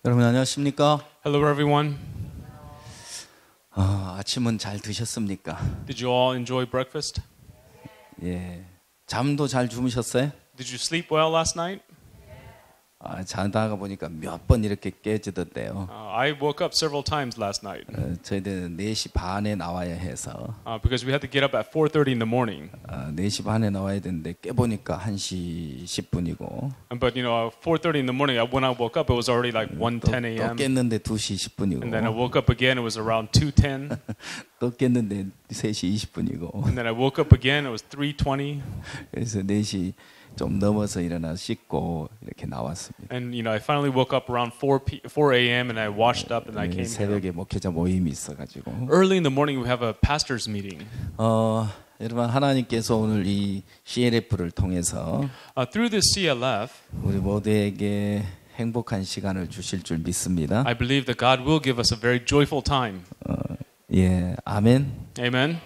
여러분 안녕하십니까? Hello, everyone. 아침은 잘 드셨습니까? Did you all enjoy breakfast? 예, 잠도 잘 주무셨어요? Did you sleep well last night? 자다가 보니까 몇 번 이렇게 깨지던데요. I woke up several times last night 저희들은 4시 반에 나와야 해서 because we had to get up at 4:30 in the morning. 4시 반에 나와야 되는데 깨보니까 1시 10분이고 But 4:30 in the morning, when I woke up, it was already like 1:10 또 a.m. 깼는데 2시 10분이고 And then I woke up again, it was around 2:10. 또 깼는데 3시 20분이고 And then I woke up again, it was 3:20. 그래서 4시 좀 넘어서 일어나 씻고 이렇게 나왔습니다. And I finally woke up around 4 a.m. and I washed up and I came here. 새벽에 목회자 모임이 있어가지고 Early in the morning, we have a pastor's meeting. 여러분 하나님께서 오늘 이 CLF를 통해서 Through this CLF, 우리 모두에게 행복한 시간을 주실 줄 믿습니다. I believe that God will give us a very joyful time. 예, 아멘. Amen.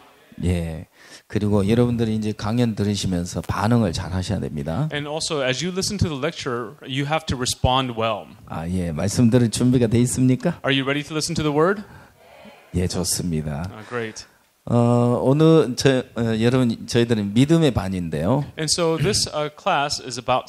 예. 그리고 여러분들이 이제 강연 들으시면서 반응을 잘 하셔야 됩니다. And also, as you listen to the lecture, you have to respond well. 예, 말씀 들을 준비가 돼 있습니까? Are you ready to listen to the word? 예, 좋습니다. Great. 오늘 여러분 저희들은 믿음의 반인데요. And so this class is about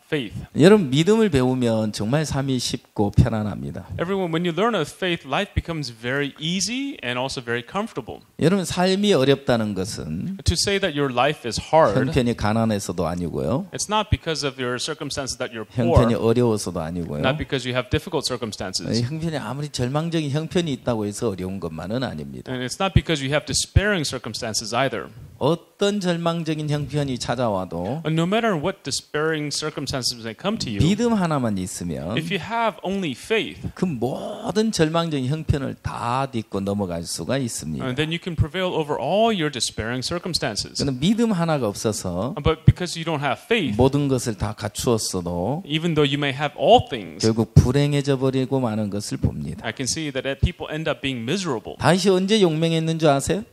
faith. 여러분 믿음을 배우면 정말 삶이 쉽고 편안합니다. Everyone, when you learn of faith, life becomes very easy and also very comfortable. 여러분 삶이 어렵다는 것은 To say that your life is hard, 형편이 가난해서도 아니고요. it's not because of your circumstances that you're 형편이 poor, 어려워서도 아니고요. not because you have difficult circumstances. 형편이 아무리 절망적인 형편이 있다고 해서 어려운 것만은 아닙니다. And it's not because you have despairing circumstances either. 어떤 절망적인 형편이 찾아와도 And no matter what despairing circumstances may come to you, 믿음 하나만 있으면 if you have only faith, 그 모든 절망적인 형편을 다 딛고 넘어갈 수가 있습니다. then you can prevail over all your despairing circumstances. 그런데 믿음 하나가 없어서 But because you don't have faith, 모든 것을 다 갖추었어도 even though you may have all things, 결국 불행해져 버리고 마는 것을 봅니다. I can see that people end up being miserable. 다윗이 언제 용맹했는 줄 아세요?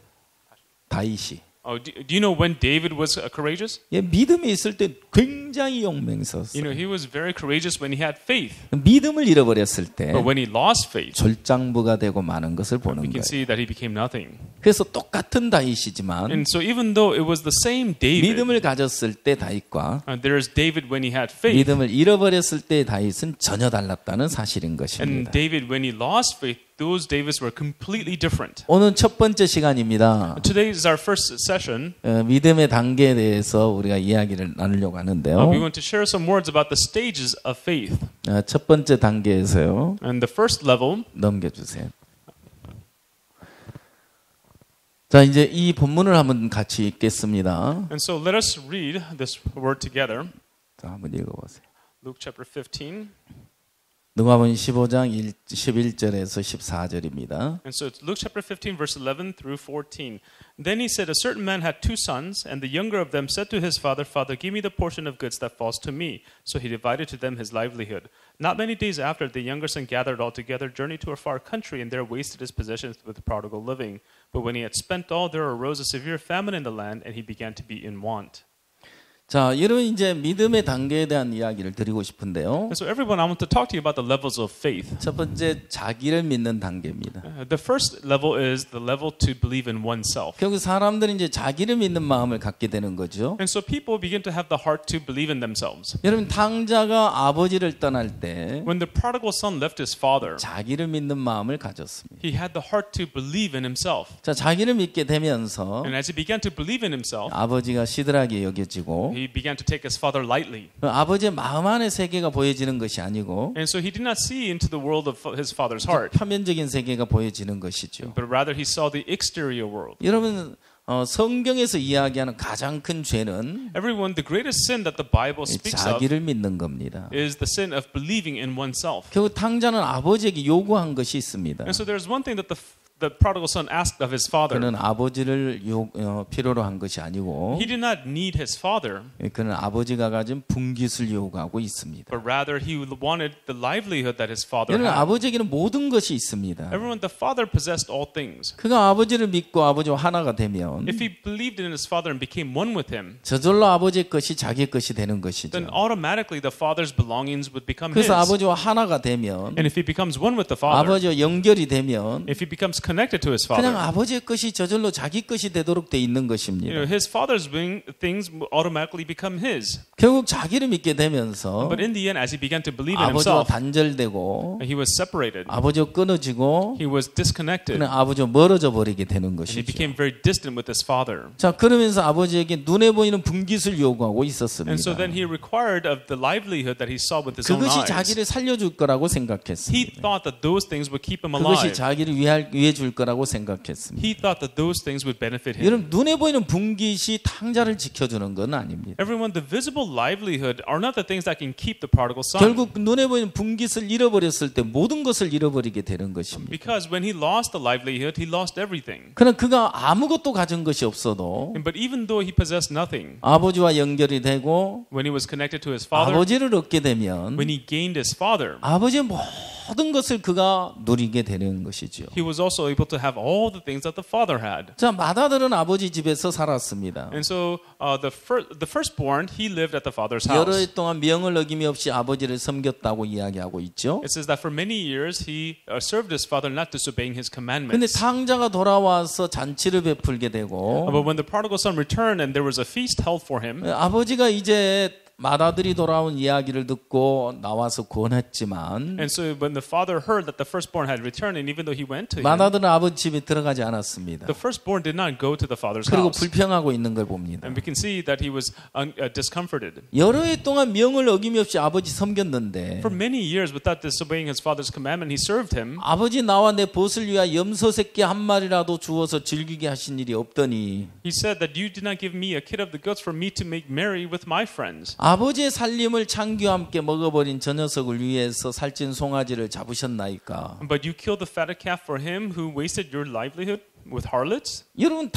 다윗이. Do you know when David was courageous? 예, 믿음이 있을 때 굉장히 용맹했었어요. He was very courageous when he had faith. 믿음을 잃어버렸을 때 But when he lost faith, 졸장부가 되고 마는 것을 보는 we can 거예요. see that he became nothing. 그래서 똑같은 다윗이지만 And so even though it was the same David, 믿음을 가졌을 때 다윗과 there's David when he had faith, 믿음을 잃어버렸을 때 다윗은 전혀 달랐다는 사실인 and 것입니다. David when he lost faith, those Davids were completely different. 오늘 첫 번째 시간입니다. Today is our first session. 믿음의 단계에 대해서 우리가 이야기를 나누려고 하는데요. We want to share some words about the stages of faith. 첫 번째 단계에서요. And the first level, 넘겨주세요. 자, 이제 이 본문을 한번 같이 읽겠습니다. and so let us read this word together. 자, 한번 읽어보세요. Luke chapter 15. 누가복음 15장 11절에서 14절입니다. And so it's Luke chapter 15, verse 11 through 14. Then he said, a certain man had 2 sons, and the younger of them said to his father, Father, give me the portion of goods that falls to me. So he divided to them his livelihood. Not many days after, the younger son gathered all together, journeyed to a far country, and there wasted his possessions with prodigal living. But when he had spent all, there arose a severe famine in the land, and he began to be in want. 자, 여러분 이제 믿음의 단계에 대한 이야기를 드리고 싶은데요. And so everyone, I want to talk to you about the levels of faith. 첫 번째 자기를 믿는 단계입니다. The first level is the level to believe in oneself. 결국 사람들이 이제 자기를 믿는 마음을 갖게 되는 거죠. And so people begin to have the heart to believe in themselves. 여러분 탕자가 아버지를 떠날 때 When the prodigal son left his father, 자기를 믿는 마음을 가졌습니다. he had the heart to believe in himself. 자, 자기를 믿게 되면서 And as he began to believe in himself, 아버지가 시들하게 여겨지고 he began to take his father lightly. 아버지의 마음 안의 세계가 보여지는 것이 아니고 And so he did not see into the world of his father's heart, 표면적인 세계가 보여지는 것이죠. but rather he saw the exterior world. 여러분 성경에서 이야기하는 가장 큰 죄는 Everyone, the greatest sin that the Bible speaks of 자기를 믿는 겁니다. is the sin of believing in oneself. 결국 탕자는 아버지에게 요구한 것이 있습니다. And so there's one thing that the the prodigal son asked of his father. 그는 아버지를 필요로 한 것이 아니고 He did not need his father, 그는 아버지가 가진 분깃을 요구하고 있습니다. but rather he wanted the livelihood that his father 여러분 had. 아버지에게는 모든 것이 있습니다. Everyone, the father possessed all things. 그가 아버지를 믿고 아버지와 하나가 되면 If he believed in his father and became one with him, 저절로 아버지의 것이 자기의 것이 되는 것이죠. then automatically the father's belongings would become his. 그래서 아버지와 하나가 되면 And if he becomes one with the father, 아버지와 연결이 되면 if he becomes connected to his 그냥 father, 아버지의 것이 저절로 자기 것이 되도록 돼 있는 것입니다. his father's things automatically become his. 결국 자기를 믿게 되면서 But in the end, as he began to believe in 아버지와 himself, 단절되고 he was separated. 아버지와 끊어지고 He was disconnected. 그냥 아버지와 멀어져 버리게 되는 And he 것이죠. became very distant with his father. 자, 그러면서 아버지에게 눈에 보이는 분깃을 요구하고 있었습니다. And so then he required of the livelihood that he saw with his own 그것이 eyes. 자기를 살려줄 거라고 He 생각했습니다. thought that those things would keep him 그것이 alive. 자기를 위해 줄 거라고 생각했습니다. He thought that those things would benefit him. 여러분 눈에 보이는 분깃이 탕자를 지켜주는 건 아닙니다. Everyone, the visible livelihood are not the things that can keep the prodigal son. 결국 눈에 보이는 분깃을 잃어버렸을 때 모든 것을 잃어버리게 되는 것입니다. Because when he lost the livelihood, he lost everything. 그러나 그가 아무것도 가진 것이 없어도 But even though he possessed nothing, 아버지와 연결이 되고 when he was connected to his father, 아버지를 얻게 되면 when he gained his father, 아버지의 모든 것을 그가 누리게 되는 것이죠. he was also able to have all the things that the father had. 자, 마다들은 아버지 집에서 살았습니다. And so the firstborn, he lived at the father's 여러 house. 해 동안 명을 어김이 없이 아버지를 섬겼다고 이야기하고 있죠. It says that for many years he served his father, not disobeying his 근데 commandments. 탕자가 돌아와서 잔치를 베풀게 되고 But when the prodigal son returned and there was a feast held for him, 아버지가 이제 맏아들이 돌아온 이야기를 듣고 나와서 권했지만 and so when the father heard that the firstborn had returned, and even though he went to him, 맏아들은 아버지 집에 들어가지 않았습니다. the firstborn did not go to the father's 그리고 house. 불평하고 있는 걸 봅니다. And we can see that he was discomforted. 여러 해 동안 명을 어김없이 아버지 섬겼는데 For many years, without disobeying his father's commandment, he served him. 아버지 나와 내 벗을 위하여 염소 새끼 한 마리라도 주어서 즐기게 하신 일이 없더니 He said that you did not give me a kid of the goats for me to make merry with my friends. 아버지의 살림을 창기와 함께 먹어버린 저 녀석을 위해서 살찐 송아지를 잡으셨나이까. But you killed the fatted calf for him who wasted your livelihood with harlots? 여러분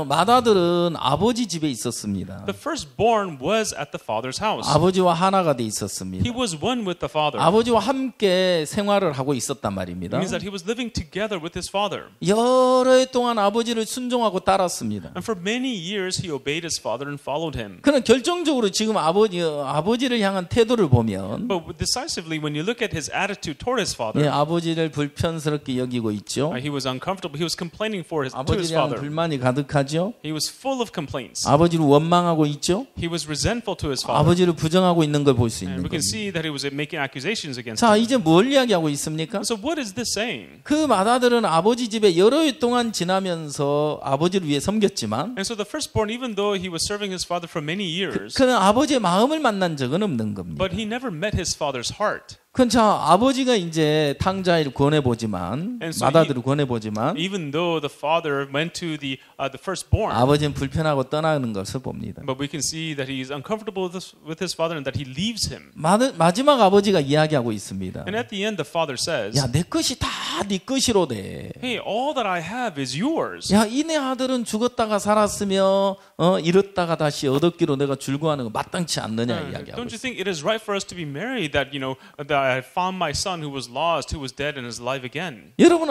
맏아들은 아버지 집에 있었습니다. The firstborn was at the father's house. 아버지와 하나가 돼 He 있었습니다. was one with the father. 아버지와 함께 생활을 하고 있었단 It 말입니다. means that he was living together with his father. 여러 해 동안 아버지를 순종하고 따랐습니다. And for many years he obeyed his father and followed him. 그러나 결정적으로 지금 아버지를 향한 태도를 보면 But decisively, when you look at his attitude toward his father, 아버지를 불편스럽게 여기고 있죠. he was uncomfortable. He was complaining to his 아버지를 향한 father. 불만이 가득하죠. He was full of complaints. 아버지를 원망하고 있죠. He was resentful to his father. 아버지를 부정하고 있는 걸 볼 수 And 있는 we can 겁니다. see that he was making accusations against 자, him. 이제 뭘 이야기하고 있습니까? So what is this saying? 그 맏아들은 아버지 집에 여러 해 동안 지나면서 아버지를 위해 섬겼지만 And so the firstborn, even though he was serving his father for many years, 그는 아버지의 마음을 만난 적은 없는 겁니다. but he never met his father's heart. 그건 자 아버지가 이제 탕자를 권해보지만 And so 맏아들을 권해보지만 Even though the father went to the firstborn, 아버지는 불편하고 떠나는 것을 봅니다. but we can see that he is uncomfortable with his father and that he leaves him. 마지막 아버지가 이야기하고 있습니다. And at the end, the father says, 야, 내 것이 다 네 것이로 돼. "Hey, all that I have is yours." 야, 이내 아들은 죽었다가 살았으며 잃었다가 다시 얻었기로 내가 줄거하는 거 마땅치 않느냐 이야기하고 Don't you 있어요. think it is right for us to be married? That that I found my son who was lost, who was dead, and is alive again. 여러분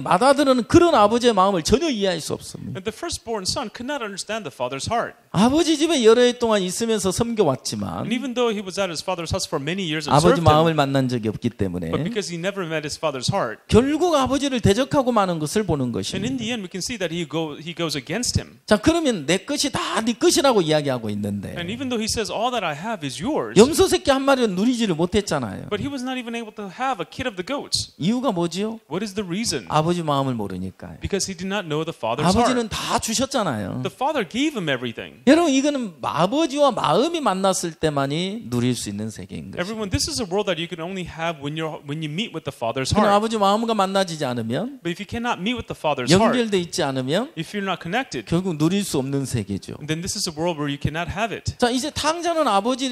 맏아들은 그런 아버지의 마음을 전혀 이해할 수 없습니다. And the firstborn son could not understand the father's heart. 아버지 집에 여러 해 동안 있으면서 섬겨왔지만 And even though he was at his father's house for many years and 아버지 served 마음을 him, 만난 적이 없기 때문에 but because he never met his father's heart, 결국 아버지를 대적하고 마는 것을 보는 and in 것입니다. the end, we can see that he goes against him. 자, 그러면 내 것이 다 네 것이라고 이야기하고 있는데 And even though he says all that I have is yours, 염소 새끼 한 마리는 누리지를 못했잖아요. but he was not even able to have a kid of the goats. 이유가 뭐지요? What is the reason? 아버지 마음을 모르니까요. Because he did not know the father's heart. 아버지는 다 주셨잖아요. The father gave him everything. 여러분 이거는 아버지와 마음이 만났을 때만이 누릴 수 있는 세계인 거죠. Everyone, this is a world that you can only have when you meet with the father's 그냥 heart. 아버지 마음과 만나지지 않으면 But if you cannot meet with the father's heart, 연결돼 있지 않으면 if you're not connected, 결국 누릴 수 없는 세계죠. then this is a world where you cannot have it. 자, 이제 탕자는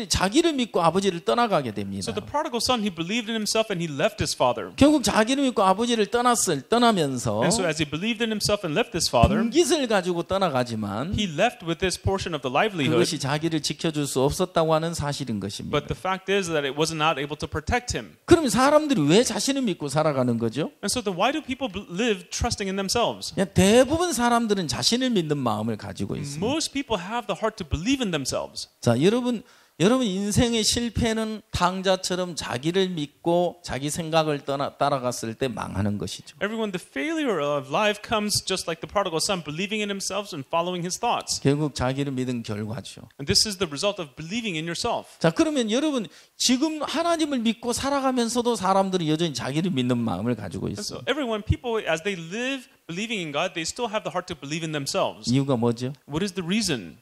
자기를 믿고 아버지를 떠나가게 됩니다. So the prodigal prodigal son, he believed in himself and he left his father. 결국 자기를 믿고 아버지를 떠나면서 And so as he believed in himself and left his father, 분깃을 가지고 떠나가지만 he left with this portion of the livelihood. 그것이 자기를 지켜줄 수 없었다고 하는 사실인 것입니다. But the fact is that it was not able to protect him. 그럼 사람들이 왜 자신을 믿고 살아가는 거죠? And so then why do people live trusting in themselves? 대부분 사람들은 자신을 믿는 마음을 가지고 있습니다. Most people have the heart to believe in themselves. 자, 여러분 인생의 실패는 탕자처럼 자기를 믿고 자기 생각을 따라갔을 때 망하는 것이죠. Everyone, the failure of life comes just like the prodigal son, believing in himself and following his thoughts. 결국 자기를 믿은 결과죠. And this is the result of believing in yourself. 자, 그러면 여러분 지금 하나님을 믿고 살아가면서도 사람들이 여전히 자기를 믿는 마음을 가지고 And 있어요. so everyone, people, as they live believing in God, they still have the heart to believe in themselves. 이유가 뭐죠? What is the reason?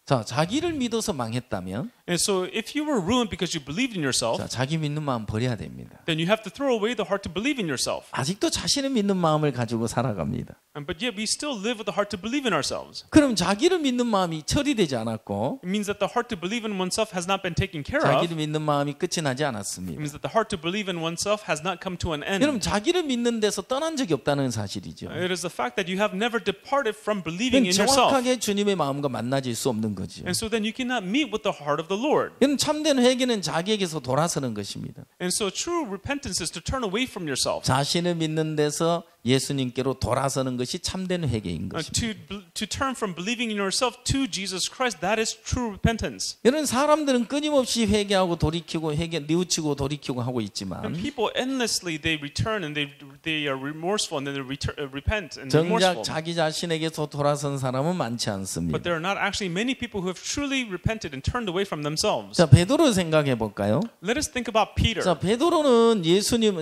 자, 자기를 믿어서 망했다면 And so if you were ruined because you believed in yourself, 자, 자기 믿는 마음 버려야 됩니다. then you have to throw away the heart to believe in yourself. 아직도 자신을 믿는 마음을 가지고 살아갑니다. But yet we still live with the heart to believe in ourselves. 그럼 자기를 믿는 마음이 처리되지 않았고 It means that the heart to believe in oneself has not been taken care of. 자기를 믿는 마음이 끝이 나지 It 않았습니다. means that the heart to believe in oneself has not come to an end. 여러분 자기를 믿는 데서 떠난 적이 없다는 사실이죠. It is the fact that you have never departed from believing in yourself. 정확하게 주님의 마음과 만나질 수 없는 거죠. And so then you cannot meet with the heart of the Lord. 이건 참된 회개는 자기에게서 돌아서는 것입니다. And so true repentance is to turn away from yourself. 자신을 믿는 데서 예수님께로 돌아서는 것이 참된 회개인 것입니다. To turn from believing in yourself to Jesus Christ, that is true repentance. 이런 사람들은 끊임없이 회개하고 돌이키고 뉘우치고 돌이키고 하고 And 있지만 people endlessly they return and they are remorseful and then they repent and 정작 remorseful. 자기 자신에게서 돌아선 사람은 많지 But 않습니다. there are not actually many people who have truly repented and turned away from themselves. 자, 베드로 생각해 볼까요? Let us think about Peter. 자, 베드로는 예수님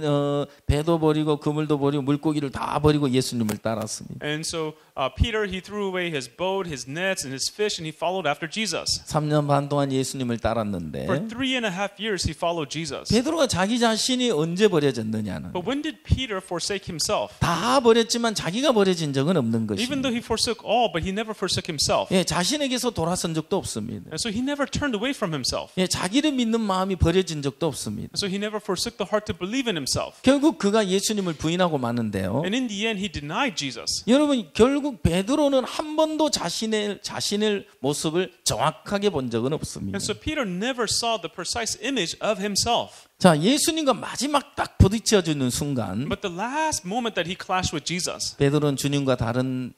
배도 버리고 그물도 버리고 물고기를 다 버리고 예수님을 따랐습니다. And so Peter, he threw away his boat, his nets, and his fish, and he followed after Jesus. 3년 반 동안 예수님을 따랐는데 For 3.5 years, he followed Jesus. 베드로가 자기 자신이 언제 버려졌느냐는 But when did Peter forsake himself? 다 버렸지만 자기가 버려진 적은 없는 Even though 것입니다. he forsook all, but he never forsook himself. 예, 자신에게서 돌아선 적도 없습니다. And so he never turned away from himself. 예, 자기를 믿는 마음이 버려진 적도 없습니다. And so he never forsook the heart to believe in himself. 결국 그가 예수님을 부인하고 마는데요. And in the end, he denied Jesus. 여러분 결국 베드로는 한 번도 자신의 모습을 정확하게 본 적은 없습니다. And so Peter never saw the precise image of himself. 자, 예수님과 마지막 딱 부딪혀주는 순간 But the last moment that he clashed with Jesus, 베드로는 주님과 다른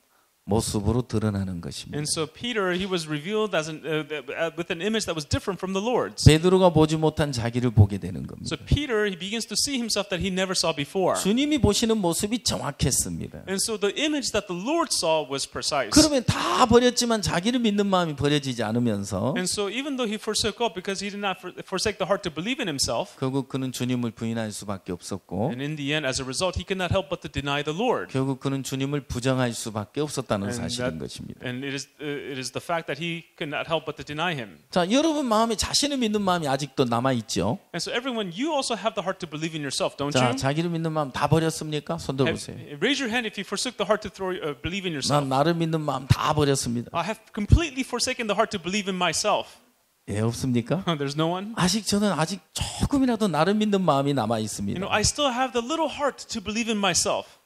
모습으로 드러나는 것입니다. and so Peter, he was revealed as with an image that was different from the Lord's. 베드로가 보지 못한 자기를 보게 되는 겁니다. So Peter, he begins to see himself that he never saw before. 주님이 보시는 모습이 정확했습니다. And so the image that the Lord saw was precise. 그러면 다 버렸지만 자기를 믿는 마음이 버려지지 않으면서 And so even though he forsook all because he did not forsake the heart to believe in himself, 결국 그는 주님을 부인할 수밖에 없었고 and in the end, as a result, he could not help but to deny the Lord. 결국 그는 주님을 부정할 수밖에 없었다는 And 사실인 것입니다. and it is the fact that he could not help but to deny him. 자, 여러분 마음에 자신을 믿는 마음이 아직도 남아 있죠. And so everyone, you also have the heart to believe in yourself, don't 자, you? 자기를 믿는 마음 다 버렸습니까? 손 들어보세요. Raise your hand if you forsook the heart to believe in yourself. 난 나를 믿는 마음 다 버렸습니다. I have completely forsaken the heart to believe in myself. 예, 없습니까? There's no one. 저는 아직 조금이라도 나를 믿는 마음이 남아 있습니다. I still have the little heart to believe in myself.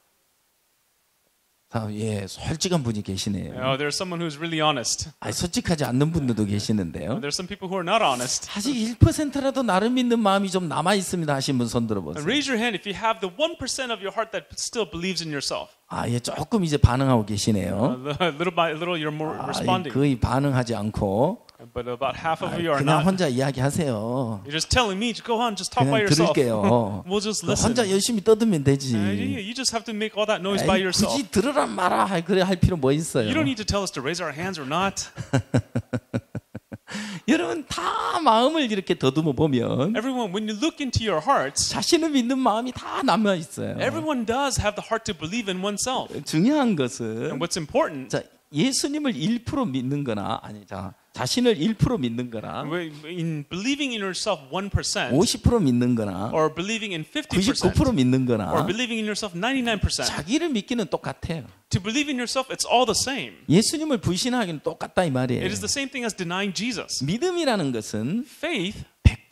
자, 예, 솔직한 분이 계시네요. There's someone who's really honest. 솔직하지 않는 분들도 계시는데요. There's some people who are not honest. 아직 1%라도 나를 믿는 마음이 좀 남아 있습니다 하신 분 손 들어보세요. Raise your hand if you have the 1% of your heart that still believes in yourself. 예, 조금 이제 반응하고 계시네요. Little by little, you're more responding. 거의 반응하지 않고 But about half of you are 그냥 not. 혼자 이야기하세요. You're just telling me to go on, just talk by 그냥 yourself. 들을게요. We'll just listen. 혼자 열심히 떠들면 되지. You just have to make all that noise by yourself. 굳이 들으란 말아. 그래 할 필요 뭐 있어요. You don't need to tell us to raise our hands or not. 여러분 다 마음을 이렇게 더듬어 보면 Everyone, when you look into your hearts, 자신을 믿는 마음이 다 남아 있어요. everyone does have the heart to believe in oneself. 중요한 것은 And what's important, 자, 예수님을 1% 믿는 거나 자신을 1% 믿는 거나 in believing in yourself 1%, 50% 믿는 거나 or believing in 99% 50%, 믿는 or 거나 believing in yourself 99%, 자기를 믿기는 똑같아요. to believe in yourself, it's all the same. 예수님을 불신하기는 똑같다 이 말이에요. It is the same thing as denying Jesus. 믿음이라는 것은 Faith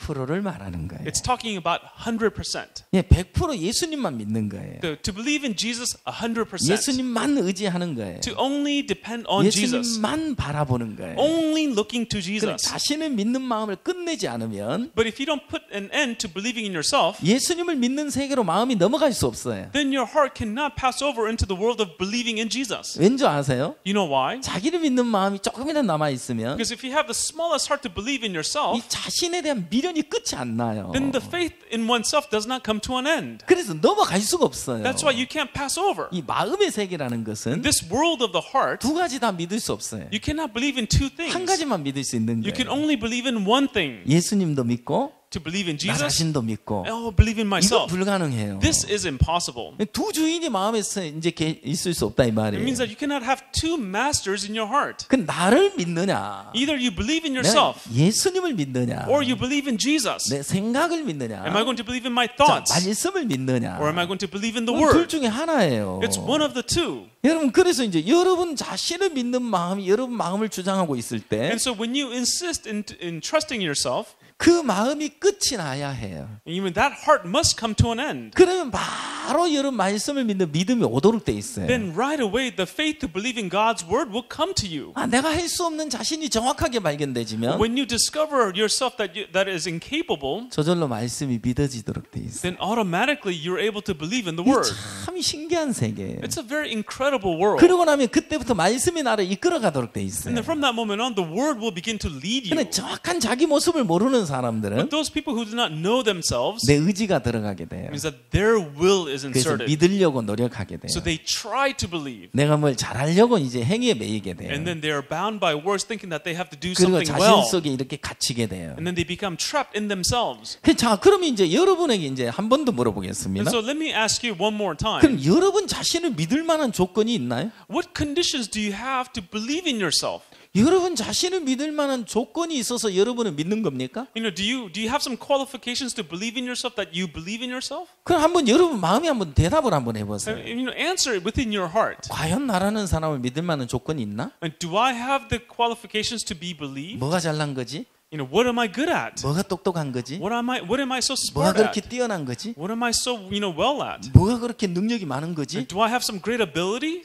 100%를 말하는 거예요. It's talking about 100%. 예, 100% 예수님만 믿는 거예요. To believe in Jesus 100%. 예수님만 의지하는 거예요. To only depend on Jesus. 예수님만 바라보는 거예요. Only looking to 그럼 Jesus. 자신을 믿는 마음을 끝내지 않으면 But if you don't put an end to believing in yourself, 예수님을 믿는 세계로 마음이 넘어갈 수 없어요. then your heart cannot pass over into the world of believing in Jesus. 왠지 아세요? You know why? 자기를 믿는 마음이 조금이라도 남아 있으면 Because if you have the smallest heart to believe in 이 yourself, 자신에 대한 미련이 끝이 안 나요. then the faith in oneself does not come to an end. 그래서 넘어갈 수가 없어요. That's why you can't pass over. 이 마음의 세계라는 것은 This world of the heart, 두 가지 다 믿을 수 없어요. you cannot believe in two 한 things. 가지만 믿을 수 있는 You can 거예요. only believe in one thing. 예수님도 믿고 To believe in 나 Jesus, 자신도 믿고 oh, believe in 이건 myself. 불가능해요. This is impossible. 두 주인이 마음에서 이제 있을 수 없다 이 It 말이에요. means that you cannot have two masters in your heart. 그 나를 믿느냐, Either you believe in 내가 yourself, 예수님을 믿느냐, or you believe in Jesus. 내 생각을 믿느냐, Am I going to believe in my 자, thoughts, 말씀을 믿느냐. or am I going to believe in the 둘 Word? 중에 하나예요. It's one of the two. 여러분 그래서 이제 여러분 자신을 믿는 마음이 여러분 마음을 주장하고 있을 때 And so when you insist in trusting yourself, 그 마음이 끝이 나야 해요. even that heart must come to an end. 그러면 바로 여러분 말씀을 믿는 믿음이 오도록 돼 있어요. Then right away the faith to believe in God's Word will come to you. 아, 내가 할 수 없는 자신이 정확하게 발견되지면 When you discover yourself that is incapable, 저절로 말씀이 믿어지도록 돼 있어요. then automatically you're able to believe in the 이게 Word. 참 신기한 세계예요. It's a very incredible world. 그러고 나면 그때부터 말씀이 나를 이끌어가도록 돼 있어요. And then from that moment on, the Word will begin to lead you. 근데 정확한 자기 모습을 모르는 사람들은 But those people who do not know themselves, 내 의지가 들어가게 돼요. means that their will is 그래서 inserted. 믿으려고 노력하게 돼요. So they try to believe. 내가 뭘 잘하려고 이제 행위에 매이게 돼요. And then they are bound by words thinking that they have to do 그리고 something 자신 well. 속에 이렇게 갇히게 돼요. And then they become trapped in themselves. 자, 그러면 이제 여러분에게 이제 한 번 더 And 물어보겠습니다. so let me ask you one more time. 그럼 여러분 자신을 믿을 만한 조건이 있나요? What conditions do you have to believe in yourself? 여러분 자신을 믿을 만한 조건이 있어서 여러분을 믿는 겁니까? You know, do you have some qualifications to believe in yourself that you believe in yourself? 그럼 한번 여러분 마음에 한번 대답을 한번 해보세요. You know, answer it within your heart. 과연 나라는 사람을 믿을 만한 조건이 있나? And do I have the qualifications to be believed? 뭐가 잘난 거지? You know, what am I good at? 뭐가 똑똑한 거지? What am I so 뭐가 smart 그렇게 at? 뛰어난 거지? What am I so, well at? 뭐가 그렇게 능력이 많은 거지? Do I have some great ability?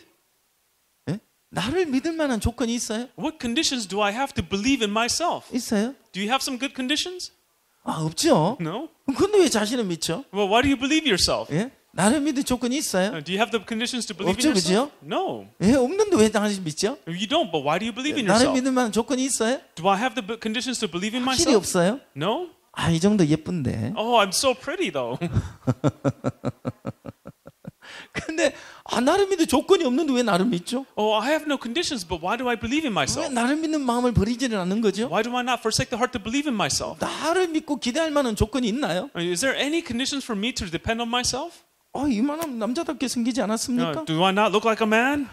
예? 나를 믿을 만한 조건이 있어요? What conditions do I have to believe in myself? 있어요? Do you have some good conditions? 아, 없죠. No. 근데 왜 자신을 믿죠? Well, why do you believe yourself? 예? 나를 믿을 조건이 있어요? Do you have the conditions to believe 없죠, in yourself? 그죠? No. 예, 없는데 왜 당신 믿죠? You don't, but why do you believe in 나를 yourself? 믿을 만한 조건이 있어요? Do I have the conditions to believe in 확실히 myself? 없어요? No. 아, 이 정도 예쁜데. Oh, I'm so pretty though. 근데 아, 나를 믿을 조건이 없는데 왜 나를 믿죠? Oh, I have no conditions, but why do I believe in 왜 myself? 나를 믿는 마음을 버리지는 않는 거죠? Why do I not forsake the heart to believe in myself? 나를 믿고 기대할 만한 조건이 있나요? Is there any conditions for me to depend on myself? 이만하면 남자답게 생기지 않았습니까? Do I not look like a man?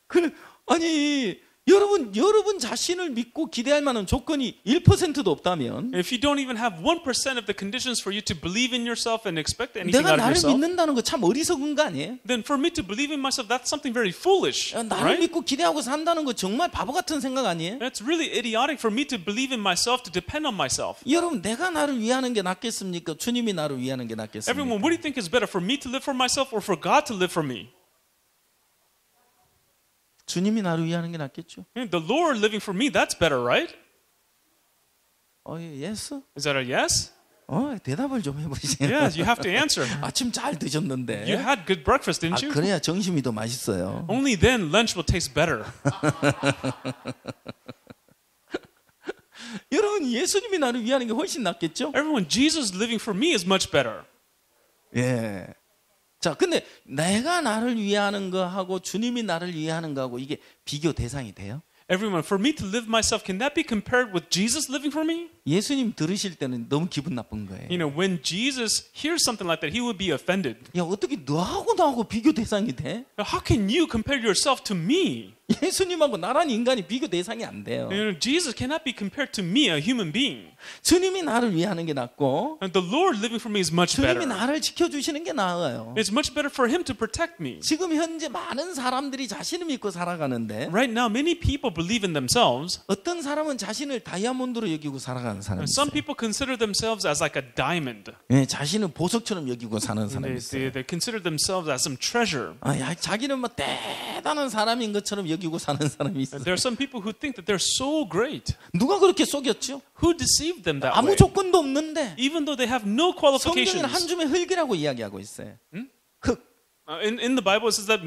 그래, 아니 여러분 자신을 믿고 기대할 만한 조건이 1%도 없다면 If you don't even have 1% of the conditions for you to believe in yourself and expect anything 내가 out of 나를 yourself, 믿는다는 거 참 어리석은 거 아니에요? then for me to believe in myself, that's something very foolish, 나를 right? 믿고 기대하고 산다는 거 정말 바보 같은 생각 아니에요? That's really idiotic for me to believe in myself, to depend on myself. 여러분 내가 나를 위하는 게 낫겠습니까? 주님이 나를 위하는 게 낫겠습니까? Everyone, what do you think is better, for me to live for myself or for God to live for me? 주님이 나를 위하는 게 낫겠죠? The Lord living for me, that's better, right? 예스? Is that a yes? 대답을 좀 해보세요. Yes, you have to answer. 아침 잘 드셨는데. You had good breakfast, didn't you? 그래야 점심이 더 맛있어요. Only then lunch will taste better. 여러분 예수님이 나를 위하는 게 훨씬 낫겠죠? Everyone, Jesus living for me is much better. 예. 자, 근데 내가 나를 위하는 거하고 주님이 나를 위하는 거하고 이게 비교 대상이 돼요? Everyone, for me to live myself, can that be compared with Jesus living for me? 예수님 들으실 때는 너무 기분 나쁜 거예요. You know, when Jesus hears something like that, he would be offended. 야, 어떻게 너하고 나하고 비교 대상이 돼? Now, how can you compare yourself to me? 예수님하고 나란 인간이 비교 대상이 안 돼요. You know, Jesus cannot be compared to me, a human being. 주님이 나를 위하는 게 낫고 And the Lord living for me is much 주님이 better. 나를 지켜주시는 게 나아요. It's much better for Him to protect me. 지금 현재 많은 사람들이 자신을 믿고 살아가는데 Right now, many people believe in themselves. 어떤 사람은 자신을 다이아몬드로 여기고 살아가는 사람이 있어요. Some people consider themselves as like a diamond. 예, 자신을 보석처럼 여기고 사는 사람이 있어요. They consider themselves as some treasure. 아, 야, 자기는 뭐 대단한 사람인 것처럼 여기고 사는 사람이 있어요. There are some people who think that they're so great. 누가 그렇게 속였죠? Who deceived them that 아무 way? 조건도 없는데 Even though they have no 성경은 qualifications. 한 줌의 흙이라고 이야기하고 있어요. 흙. In the Bible, it says that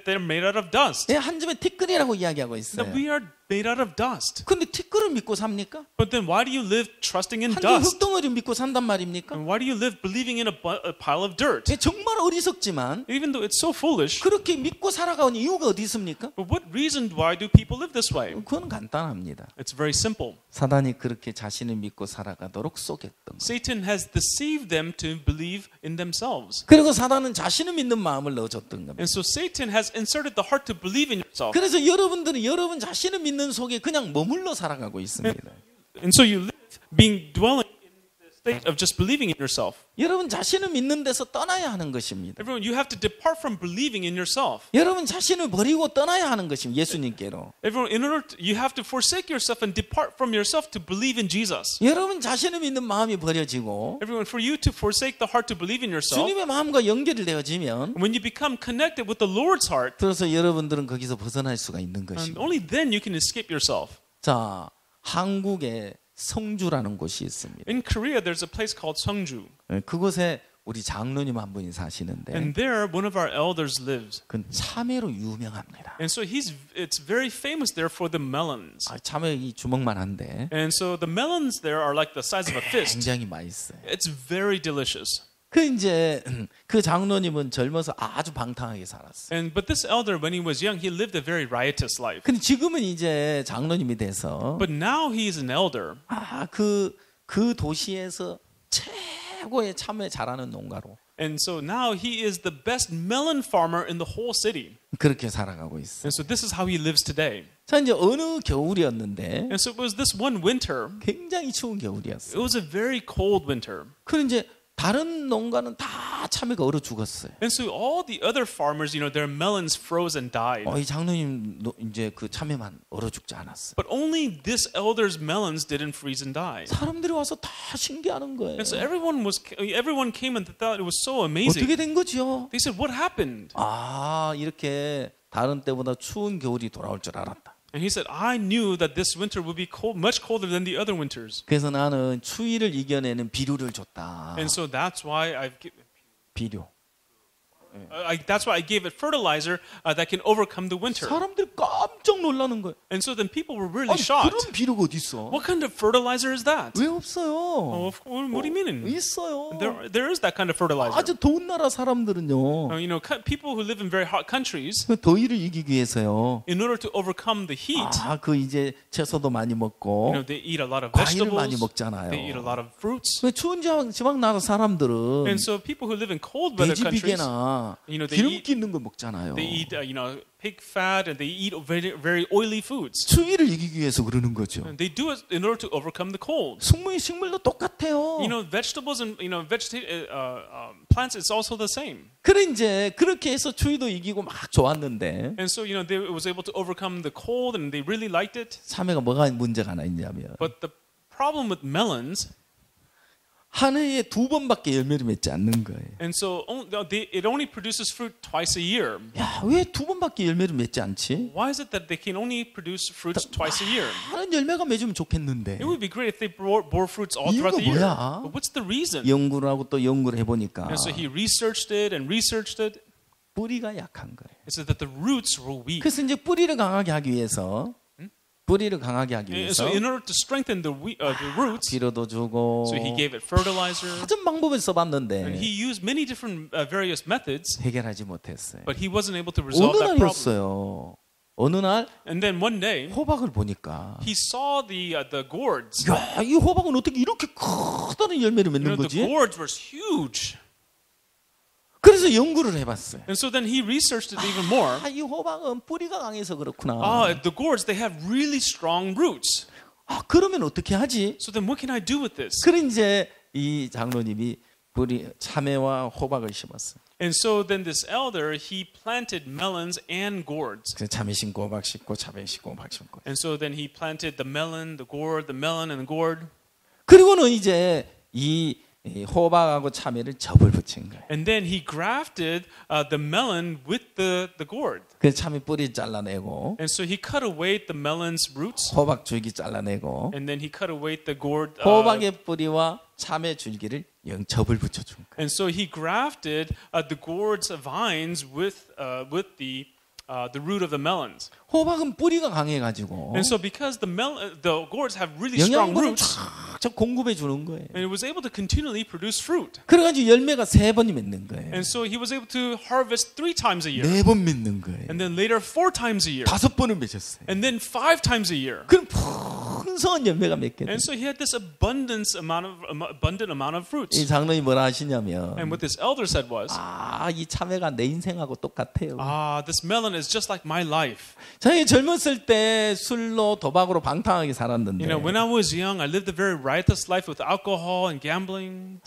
they're made out of dust. 예, 한 줌의 티끌이라고 이야기하고 있어요. That we are made out of dust. 근데 티끌을 믿고 삽니까? But then why do you live trusting in 한 줌의 dust? 흙덩어리 믿고 산단 말입니까? And why do you live believing in a pile of dirt? 예, 정말 어리석지만 Even though it's so foolish. 그렇게 믿고 살아가는 이유가 어디 있습니까? But what reason why do people live this way? 그건 간단합니다. It's very simple. 사단이 그렇게 자신을 믿고 살아가도록 속였던 거예요. Satan has deceived them to believe in themselves. 그리고 사단은 자신을 믿는 마음을 넣어줬던 겁니다. And so Satan has inserted the heart to believe in yourself. 그래서 여러분들은 여러분 자신을 믿는 속에 그냥 머물러 살아가고 있습니다. And so you live dwelling in the state of just believing in yourself. 여러분 자신을 믿는 데서 떠나야 하는 것입니다. Everyone, you have to depart from believing in yourself. 여러분 자신을 버리고 떠나야 하는 것입니다. 예수님께로. Everyone, you have to forsake yourself and depart from yourself to believe in Jesus. 여러분 자신을 믿는 마음이 버려지고 Everyone, for you to forsake the heart to believe in yourself, 주님의 마음과 연결되어지면 when you become connected with the Lord's heart, 그래서 여러분들은 거기서 벗어날 수가 있는 and 것입니다. only then you can escape yourself. 자, 한국에 성주라는 곳이 있습니다. In Korea, there's a place called Seongju. 그곳에 우리 장로님 한 분이 사시는데 And there, one of our elders lives. 그건 참외로 유명합니다. And so it's very famous there for the melons. 아, 참외 이 주먹만 한데 And so the melons there are like the size of a fist. 굉장히 맛있어요. It's very delicious. 그 이제 그 장로님은 젊어서 아주 방탕하게 살았어요. But this elder, when he was young, he lived a very riotous life. 근데 지금은 이제 장로님이 돼서 But now he is an elder. 그 도시에서 최고의 참외 잘하는 농가로 And so now he is the best melon farmer in the whole city. 그렇게 살아가고 있어요. And so this is how he lives today. 자, 이제 어느 겨울이었는데 And so it was this one winter. 굉장히 추운 It 겨울이었어요. was a very cold winter. 그럼 이제 다른 농가는 다 참외가 얼어 죽었어요. And so all the other farmers, their melons froze and died. 이 장로님 이제 그 참외만 얼어 죽지 않았어요. But only this elder's melons didn't freeze and die. 사람들이 와서 다 신기하는 거예요. And so everyone came and thought it was so amazing. 어떻게 된 거죠? They said, "What happened?" 이렇게 다른 때보다 추운 겨울이 돌아올 줄 알았다. And he said, "I knew that this winter would be cold, much colder than the other winters." 그래서 나는 추위를 이겨내는 비료를 줬다. And so that's why 비료. that's why I gave it fertilizer that can overcome the winter. 사람들이 깜짝 놀라는 거예요. And so then people were really 아니, shocked. 그런 비료가 어디 있어? What kind of fertilizer is that? 왜 없어요? What do you mean? 있어요. There is that kind of fertilizer. 아주 더운 나라 사람들은요. People who live in very hot countries, 그 더위를 이기기 위해서요. in order to overcome the heat, 그 이제 채소도 많이 먹고 they eat a lot of 과일을 많이 vegetables. 먹잖아요. They eat a lot of fruits. 그 추운 지방 나라 사람들은 And so people who live in cold weather 돼지 countries, 비계나 they 기름기 있는 거 먹잖아요. eat pig fat and they eat very, very oily foods. 추위를 이기기 위해서 그러는 거죠. And they do it in order to overcome the cold. 식물도 똑같아요. Vegetables and plants, it's also the same. 그래 이제 그렇게 해서 추위도 이기고 막 좋았는데 And so they was able to overcome the cold and they really liked it. 참외가 뭐가 문제가 하나 있냐면 But the problem with melons, 한 해에 2번밖에 열매를 맺지 않는 거예요. and so it only produces fruit twice a year. 야, 왜 2번밖에 열매를 맺지 않지? Why is it that they can only produce fruits twice a year? 많은 열매가 맺으면 좋겠는데. It would be great if they bore fruits all 이유가 throughout the year. 뭐야? But what's the reason? 연구를 하고 또 연구를 해보니까 And so he researched it and researched it. 뿌리가 약한 거예요. It said that the roots were weak. 그래서 이제 뿌리를 강하게 하기 위해서 And so in order to strengthen the roots, 비료도 주고 so he gave it fertilizer. 많은 방법을 써봤는데 And he used many different various methods, 해결하지 못했어요. but he wasn't able to resolve 어느 that problem. 날이었어요. 어느 날 And then one day, 호박을 보니까 he saw the gourds. 야, 이 호박은 어떻게 이렇게 크다는 열매를 맺는 The 거지? gourds were huge. 그래서 연구를 해봤어요. And so then he researched it even more. 아, 이 호박은 뿌리가 강해서 그렇구나. The gourds, they have really strong roots. 아, 그러면 어떻게 하지? So then what can I do with this? 그래 이제 이 장로님이 참외와 호박을 심었어요. And so then this elder, he planted melons and gourds. 그래서 참외 심고 호박 심고 참외 심고 호박 심고. And so then he planted the melon, the gourd, the melon, and the gourd. 그리고는 이제 이 호박하고 참외를 접을 붙인 거예요. And then he grafted the melon with the gourd. 그래서 참외 뿌리 잘라내고 And so he cut away the melon's roots. 호박 줄기 잘라내고 And then he cut away the gourd. 호박의 뿌리와 참외 줄기를 접을 붙여준 거예요. And so he grafted the gourd's vines with the root of the melons. 호박은 뿌리가 강해가지고 And so because the gourds have really strong 영양분을 roots, 쫙 공급해 주는 거예요. and it was able to continually produce fruit. 그래가지고 열매가 3번이 맺는 거예요. And so he was able to harvest 3 times a year. 4번 맺는 거예요. And then later 4 times a year. 5번을 맺었어요. And then 5 times a year. 그럼 풍성한 열매가 맺게 돼요. And so he had this abundant amount of 이 fruits. 장로님 뭐라 하시냐면 And what this elder said was, 이 참외가 내 인생하고 똑같아요. this melon is just like my life. 자기 젊었을 때 술로 도박으로 방탕하게 살았는데 You know, when I was young, I lived a very riotous life with alcohol and gambling.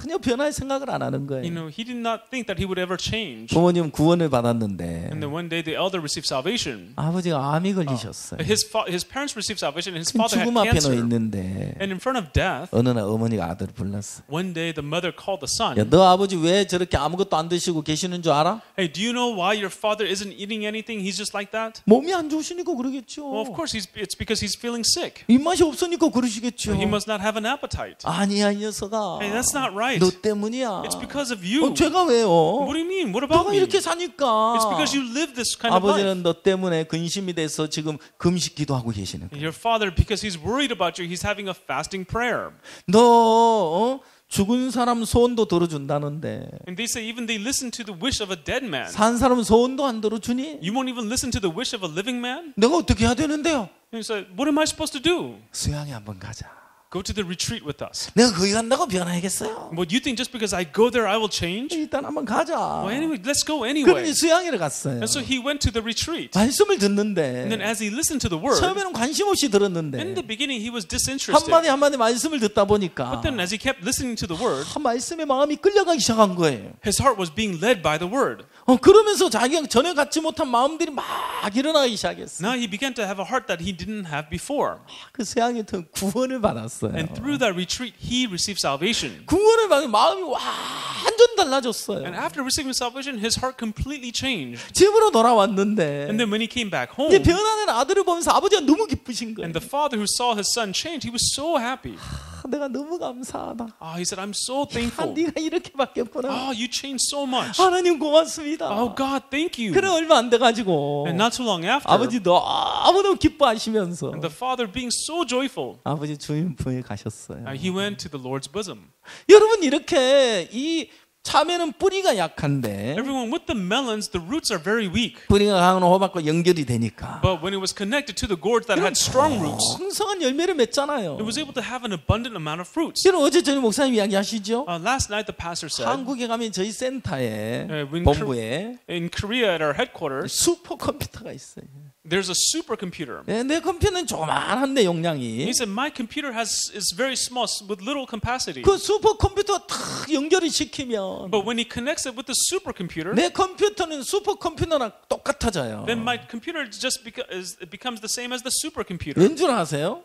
전혀 변할 생각을 안 하는 거예요. You know, he did not think that he would ever change. 부모님 구원을 받았는데 And then one day the elder received salvation. 아버지가 암이 걸리셨어요. His parents received salvation and his father had 죽음 앞에 놓여 cancer. 있는데 And in front of death, 어느 날 어머니가 아들을 불렀어. one day the mother called the son. 야, 너 아버지 왜 저렇게 아무것도 안 드시고 계시는 줄 알아? Hey, do you know why your father isn't eating anything? He's just like that? 몸이 안 좋으시니까 그러겠죠. Well, of course, it's because he's feeling sick. 입맛이 없으니까 그러시겠죠. He must not have an appetite. 아니야 이 녀석아. Hey, that's not right. 너 때문이야. It's because of you. 제가 왜요? What do you mean? What about 너가 me? 이렇게 사니까. It's because you live this kind of life. 아버지는 너 때문에 근심이 돼서 지금 금식 기도하고 계시는 거야. Your father, because he's worried about you, he's having a fasting prayer. 너 죽은 사람 소원도 들어준다는데 And they say even they listen to the wish of a dead man. 산 사람 소원도 안 들어주니? You won't even listen to the wish of a living man? 내가 어떻게 해야 되는데요? And you say, what am I supposed to do? 수양에 한번 가자. Go to the retreat with us. 내가 거기 간다고 변화하겠어요? What, you think just because I go there I will change? 일단 한번 가자. Well, anyway, let's go 그러니 anyway. 수양회를 갔어요. And so he went to the retreat. 말씀을 And then 듣는데 as he listened to the word, 처음에는 관심 없이 in 들었는데 the beginning he was disinterested. 한마디 한마디 말씀을 듣다 보니까 But then as he kept listening to the word, 말씀에 마음이 끌려가기 시작한 거예요. his heart was being led by the word. 그러면서 자기가 전에 갖지 못한 마음들이 막 일어나기 시작했어. Now he began to have a heart that he didn't have before. 그 수양회 통해 구원을 받았어요. And through that retreat, he received salvation. 구원을 받으면 마음이 완전 달라졌어요. And after receiving salvation, his heart completely changed. 집으로 돌아왔는데 And then when he came back home, 이제 변화된 아들을 보면서 아버지가 너무 기쁘신 거예요. and the father who saw his son change, he was so happy. 내가 너무 감사하다. He said, I'm so thankful. 네가 이렇게 바뀌었구나. You changed so much. 하나님 고맙습니다. Oh God, thank you. 그래 얼마 안 돼가지고 And not too long after, 아버지 너무너무 기뻐하시면서 and the father being so joyful, 아버지 주님 품에 가셨어요. he went to the Lord's bosom. 여러분 이렇게 이 참외는 뿌리가 약한데 Everyone, with the melons, the roots are very weak. 뿌리가 강한 호박과 연결이 되니까 But when it was connected to the gourds that had strong roots, 풍성한 열매를 맺잖아요. it was able to have an abundant amount of fruits. 여러분 어제 저희 목사님 이야기하시죠? Last night, the pastor said, 한국에 가면 저희 센터에 when 본부에 in Korea at our headquarters, 슈퍼컴퓨터가 있어요. there's a supercomputer. 내 컴퓨터는 조그만한데 용량이 He said, my computer is very small with little capacity. 그 슈퍼컴퓨터 탁 연결을 시키면 But when he connects it with the supercomputer, 내 컴퓨터는 슈퍼컴퓨터랑 똑같아져요. then my computer just it becomes the same as the supercomputer. 왠 줄 아세요?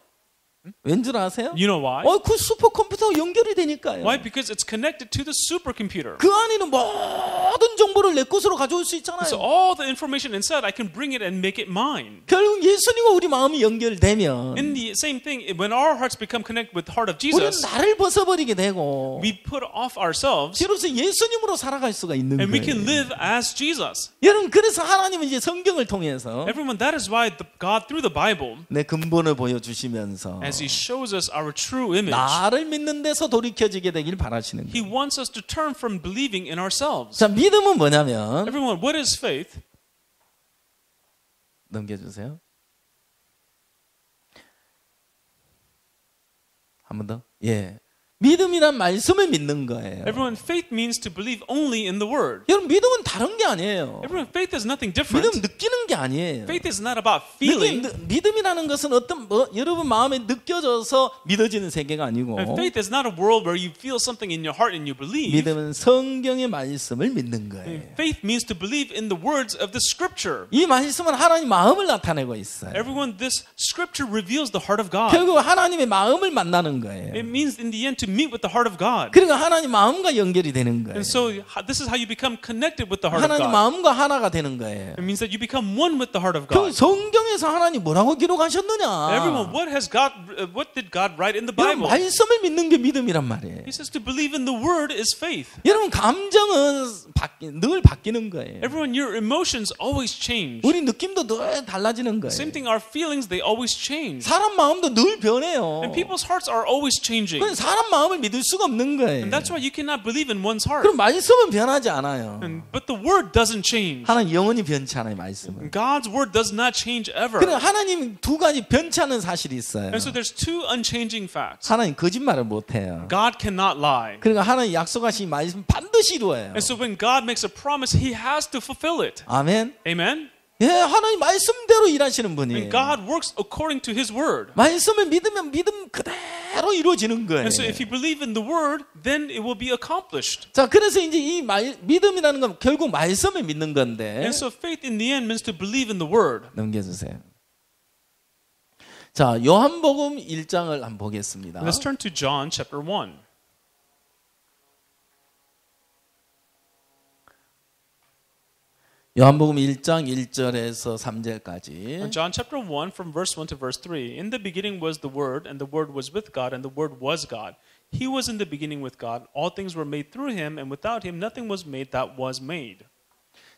왠 줄 아세요? You know why? 그 슈퍼컴퓨터가 연결이 되니까요. Why? Because it's connected to the supercomputer. 그 안에는 모든 정보를 내 것으로 가져올 수 있잖아요. So all the information inside, I can bring it and make it mine. 결국 예수님과 우리 마음이 연결되면 In the same thing, when our hearts become connected with the heart of 우리는 Jesus, 나를 벗어버리게 되고 we put off ourselves 비로소 예수님으로 살아갈 수가 있는 and we can 거예요. live as Jesus. 여러분 그래서 하나님은 이제 성경을 통해서 Everyone, that is why God, through the Bible, 내 근본을 보여주시면서 as He shows us our true image, 나를 믿는 데서 돌이켜지게 되길 바라시는 He 거예요. wants us to turn from believing in ourselves. 자, 믿음은 뭐냐면 Everyone, what is faith? 넘겨주세요. 한 번 더. 예. 믿음이란 말씀을 믿는 거예요. Everyone, faith means to believe only in the word. 여러분 믿음은 다른 게 아니에요. Everyone, faith is nothing 믿음 different. 느끼는 게 아니에요. Faith is not about feeling. 믿음이라는 것은 어떤 여러분 마음에 느껴져서 믿어지는 세계가 아니고 And faith is not a world where you feel something in your heart and you believe. 믿음은 성경의 말씀을 믿는 거예요. Faith means to believe in the words of the scripture. 이 말씀은 하나님 마음을 나타내고 있어요. Everyone, this scripture reveals the heart of God. 결국 하나님의 마음을 만나는 거예요. It means in the end to meet with the heart of God. 그러니까 하나님 마음과 연결이 되는 거예요. And so this is how you become connected with the heart of 하나님 God. 마음과 하나가 되는 거예요. It means that you become one with the heart of 그럼 God. 성경에서 하나님 뭐라고 기록하셨느냐? Everyone, what did God write in the 여러분 Bible? 말씀을 믿는 게 믿음이란 말이에요. He says to believe in the word is faith. 여러분 감정은 늘 바뀌는 거예요. Everyone, your emotions always change. 우리 느낌도 늘 달라지는 거예요. Same thing, our feelings, they always change. 사람 마음도 늘 변해요. And people's hearts are always changing. 그건 사람 마음을 믿을 수가 없는 거예요. And that's why you cannot believe in one's heart. 그럼 말씀은 변하지 않아요. But the word doesn't change. 하나님 영원히 변치 않아요, 말씀은. God's word does not change ever. 그럼 하나님 두 가지 변치 않는 사실이 있어요. And so there's two unchanging facts. 하나님 거짓말을 못 해요. God cannot lie. 그러니까 하나님 약속하신 말씀 반드시 이루어요. And so when God makes a promise, he has to fulfill it. 아멘. Amen? 예, 하나님 말씀대로 일하시는 분이에요. And God works according to his word. 말씀을 믿으면 믿음 그대로 이루어지는 거예요. And so if you believe in the word, then it will be accomplished. 자, 그래서 이제 이 믿음이라는 건 결국 말씀을 믿는 건데. And so faith in the end means to believe in the word. 넘겨주세요. 자, 요한복음 1장을 한번 보겠습니다. Let's turn to John chapter 1. 요한복음 1장 1절에서 3절까지. John chapter 1 from verse 1 to verse 3. In the beginning was the Word, and the Word was with God, and the Word was God. He was in the beginning with God. All things were made through him, and without him nothing was made that was made.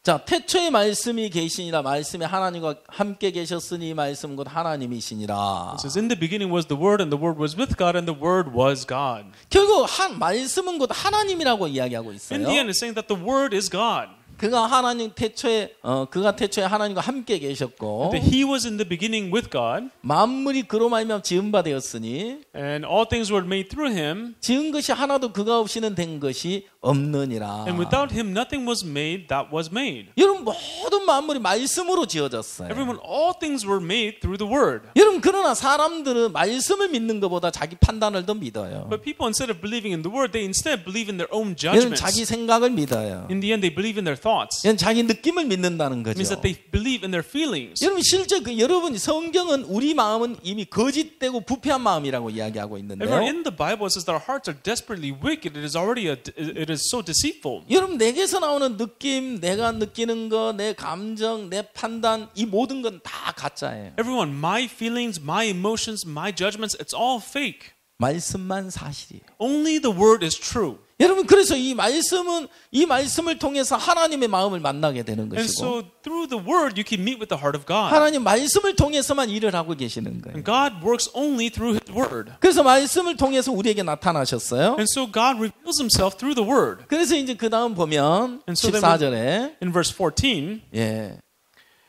자, 태초에 말씀이 계시니라. 말씀이 하나님과 함께 계셨으니 말씀 곧 하나님이시니라. It says, in the beginning was the Word, and the Word was with God, and the Word was God. 결국 말씀은 곧 하나님이라고 이야기하고 있어요. In the end, it's saying that the Word is God. 그가 태초에 하나님과 함께 계셨고 That he was in the beginning with God, 만물이 그로 말미암아 지은 바 되었으니 and all things were made through him, 지은 것이 하나도 그가 없이는 된 것이 없느니라. and without him nothing was made that was made. 여러분 모든 만물이 말씀으로 지어졌어요. Everyone, all things were made through the Word. 여러분 그러나 사람들은 말씀을 믿는 것보다 자기 판단을 더 믿어요. But people, instead of believing in the Word, they instead believe in their own 여러분 judgments. 자기 생각을 믿어요. In the end, they believe in their thoughts. 여러분 자기 느낌을 믿는다는 It means 거죠. that they believe in their feelings. 여러분 실제 여러분 성경은 우리 마음은 이미 거짓되고 부패한 마음이라고 이야기하고 있는데요. Everyone, in the Bible, it says that our hearts are desperately wicked. It is so deceitful. 여러분 내게서 나오는 느낌, 내가 느끼는 거, 내 감정, 내 판단 이 모든 건 다 가짜예요. Everyone, my feelings, my emotions, my judgments, it's all fake. 말씀만 사실이에요. Only the Word is true. 여러분 그래서 이 말씀을 통해서 하나님의 마음을 만나게 되는 And 것이고 so through the Word, you can meet with the heart of God. 하나님 말씀을 통해서만 일을 하고 계시는 거예요. And God works only through His Word. 그래서 말씀을 통해서 우리에게 나타나셨어요. And so God reveals Himself through the Word. 그래서 이제 그 다음 보면 And so then 14절에 In verse 14, 예.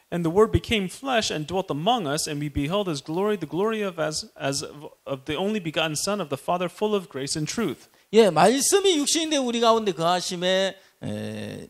and the Word became flesh and dwelt among us, and we beheld His glory, the glory of the only begotten Son of the Father, full of grace and truth. 예, 말씀이 육신인데 우리 가운데 거하심에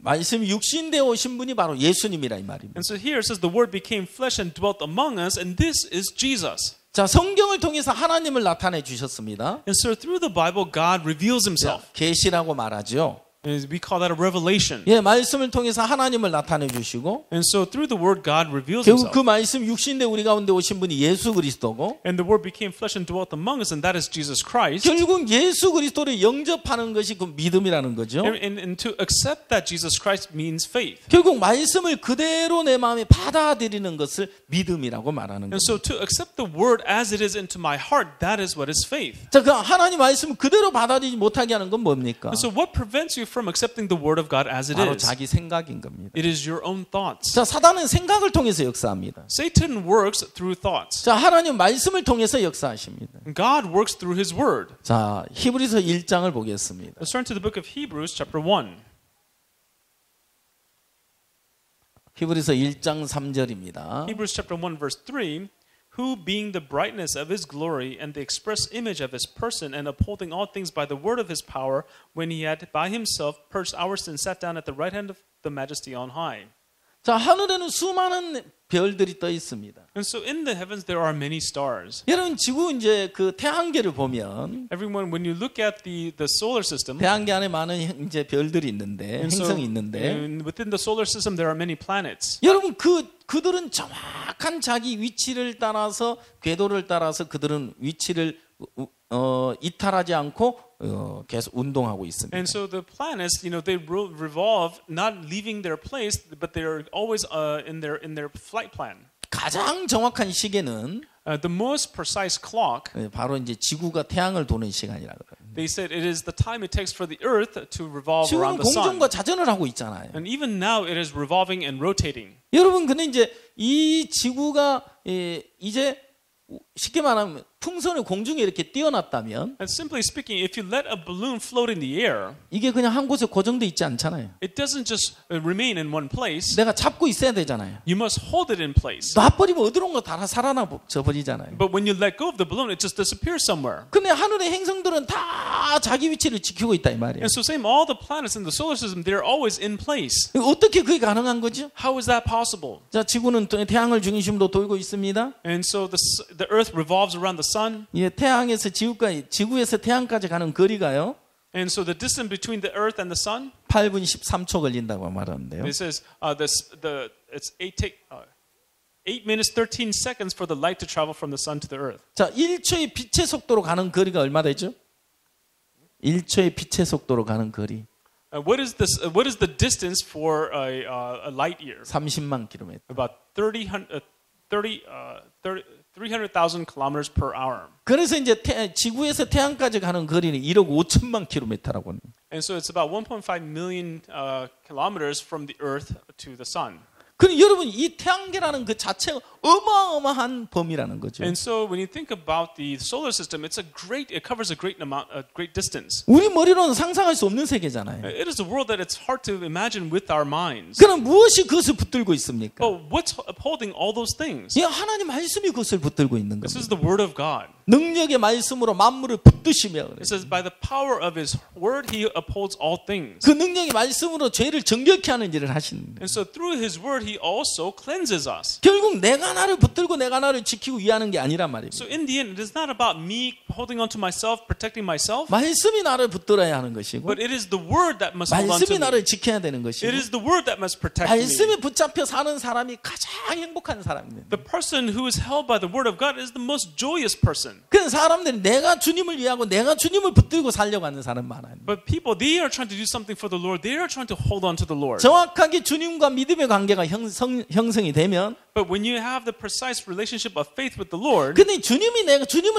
말씀이 육신되어 오신 분이 바로 예수님이라 이 말입니다. And so here it says the Word became flesh and dwelt among us, and this is Jesus. 자, 성경을 통해서 하나님을 나타내 주셨습니다. And so through the Bible, God reveals Himself. 계시라고 말하죠. And we call that a revelation. 예, 말씀을 통해서 하나님을 나타내 주시고 And so through the Word, God reveals 결국 그 Himself. 말씀 육신대 우리 가운데 오신 분이 예수 그리스도고 And the Word became flesh and dwelt among us, and that is Jesus Christ. 결국 예수 그리스도를 영접하는 것이 그 믿음이라는 거죠. And to accept that Jesus Christ means faith. 결국 말씀을 그대로 내 마음에 받아들이는 것을 믿음이라고 말하는 And 거죠. so to accept the Word as it is into my heart, that is what is faith. 자, 그 하나님 말씀을 그대로 받아들이지 못하게 하는 건 뭡니까? And so what prevents you from accepting the Word of God as it 바로 is? 자기 생각인 겁니다. It is your own thoughts. 자, 사단은 생각을 통해서 역사합니다. Satan works through thoughts. 자, 하나님 말씀을 통해서 역사하십니다. God works through His Word. 자, 히브리서 1장을 보겠습니다. Let's turn to the book of Hebrews, chapter 1. 히브리서 1장 3절입니다. Hebrews chapter 1, verse 3. who being the brightness of his glory and the express image of his person and upholding all things by the word of his power, when he had by himself purged our sins, sat down at the right hand of the majesty on high. 자, 하늘에는 수많은 별들이 떠 있습니다. And so in the heavens there are many stars. 여러분 지구 이제 그 태양계를 보면 Everyone, when you look at the solar system, 태양계 안에 많은 이제 별들이 있는데 and so, 행성이 있는데 within the solar system there are many planets. 여러분 그들은 정확한 자기 위치를 따라서 궤도를 따라서 그들은 위치를 이탈하지 않고 계속 운동하고 있습니다. And so the planets, they revolve, not leaving their place, but they're always in their flight plan. 가장 정확한 시계는 The most precise clock, 바로 이제 지구가 태양을 도는 시간이라 그래요. they said it is the time it takes for the Earth to revolve 지구는 around the sun. 공전과 자전을 하고 있잖아요. And even now it is revolving and rotating. 여러분 근데 이제 이 지구가 이제 쉽게 말하면 풍선을 공중에 이렇게 띄워놨다면 And simply speaking, if you let a balloon float in the air, 이게 그냥 한 곳에 고정돼 있지 않잖아요. it doesn't just remain in one place. 내가 잡고 있어야 되잖아요. You must hold it in place. 놔버리면 어디론가 다 살아나져 버리잖아요. But when you let go of the balloon, it just disappears somewhere. 근데 하늘의 행성들은 다 자기 위치를 지키고 있다 이 말이에요. And so same, all the planets in the solar system, they're always in place. 어떻게 그게 가능한 거죠? How is that possible? 자, 지구는 태양을 중심으로 돌고 있습니다. And so the Earth revolves around the sun. 예, 지구에서 태양까지 가는 거리가요. And so the distance between the Earth and the sun, 8분 13초 걸린다고 말하는데요. it says it's 8 minutes 13 seconds for the light to travel from the sun to the Earth. 자, 1초의 빛의 속도로 가는 거리가 얼마 되죠? 1초의 빛의 속도로 가는 거리. What is the distance for a light year? 30만 킬로미터. About 300,000 kilometers per hour. 그래서 이제 지구에서 태양까지 가는 거리는 1억 5천만 킬로미터라고 합니다. And so it's about 1.5 million kilometers from the Earth to the sun. 그럼 여러분 이 태양계라는 그 자체가 어마어마한 범위라는 거죠. And so when you think about the solar system, it covers a great distance. 우리 머리로는 상상할 수 없는 세계잖아요. It is a world that it's hard to imagine with our minds. 그럼 무엇이 그것을 붙들고 있습니까? But what's upholding all those things? 예, 하나님 말씀이 그것을 붙들고 있는 This 겁니다. is the word of God. 능력의 말씀으로 만물을 붙드시며 It says by the power of His word, He upholds all things. 그 능력의 말씀으로 죄를 정결케 하는 일을 하시는 거예요. And so through His word, He also cleanses us. 결국 내가 나를 붙들고 내가 나를 지키고 위하는 게 아니란 말입니다. So in the end, it is not about me holding on to myself, protecting myself, 말씀이 나를 붙들어야 하는 것이고 but it is the word that must hold on to 말씀이 me. 나를 지켜야 되는 It 것이고 is the word that must protect me. 말씀에 붙잡혀 사는 사람이 가장 행복한 사람입니다. The person who is held by the word of God is the most joyous person. 그런 사람들이 내가 주님을 위하고 내가 주님을 붙들고 살려고 하는 사람 많아요. But people, they are trying to do something for the Lord. They are trying to hold on to the Lord. 정확하게 주님과 믿음의 관계가 형성이 되면 But when you have the precise relationship of faith with the Lord, 근데 주님을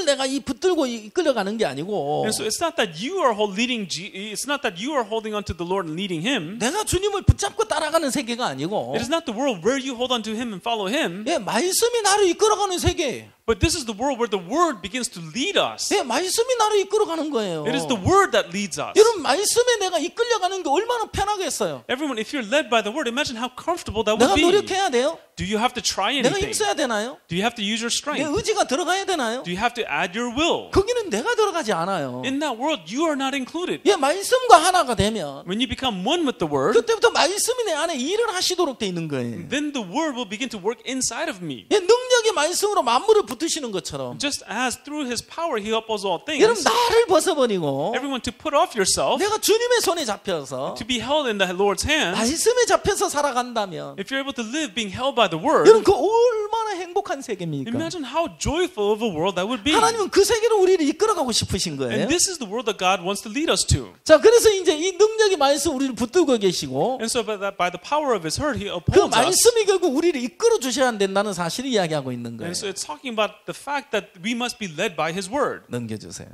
내가 이 붙들고 이끌어가는 게 아니고 and so it's not that you are it's not that you are holding on to the Lord and leading Him. 내가 주님을 붙잡고 따라가는 세계가 아니고 It is not the world where you hold on to Him and follow Him. 예, 말씀이 나를 이끌어가는 세계. But this is the world where the Word begins to lead us. 예, 말씀이 나를 이끌어가는 거예요. It is the Word that leads us. 여러분 말씀에 내가 이끌려가는 게 얼마나 편하겠어요. Everyone, if you're led by the Word, imagine how comfortable that would 내가 be. 노력해야 돼요? Do you have to try 내가 anything? 힘써야 되나요? Do you have to use your 내 strength? 의지가 들어가야 되나요? Do you have to add your will? 거기는 내가 들어가지 않아요. In that world, you are not included. 예, 말씀과 하나가 되면 When you become one with the Word, 그때부터 말씀이 내 안에 일을 하시도록 돼 있는 거예요. then the Word will begin to work inside of me. 예, 능력의 말씀으로 만물을 붙드시는 것처럼 Just as through His power He upholds all 여러분 things, 나를 벗어버리고 everyone to put off yourself, 내가 주님의 손에 잡혀서 to be held in the Lord's hands, 말씀에 잡혀서 살아간다면 if you're able to live being held by the Word, 여러분 그 얼마나 행복한 세계입니까? imagine how joyful of a world that would be. 하나님은 그 세계로 우리를 이끌어가고 싶으신 거예요. And this is the world that God wants to lead us to. 자, 그래서 이제 이 능력의 말씀 우리를 붙들고 계시고 And so by the power of His word, He 그 upholds us. 말씀이 결국 우리를 이끌어 주셔야 된다는 사실을 이야기하고 있는 거예요. And so it's talking about the fact that we must be led by His word. 넘겨주세요.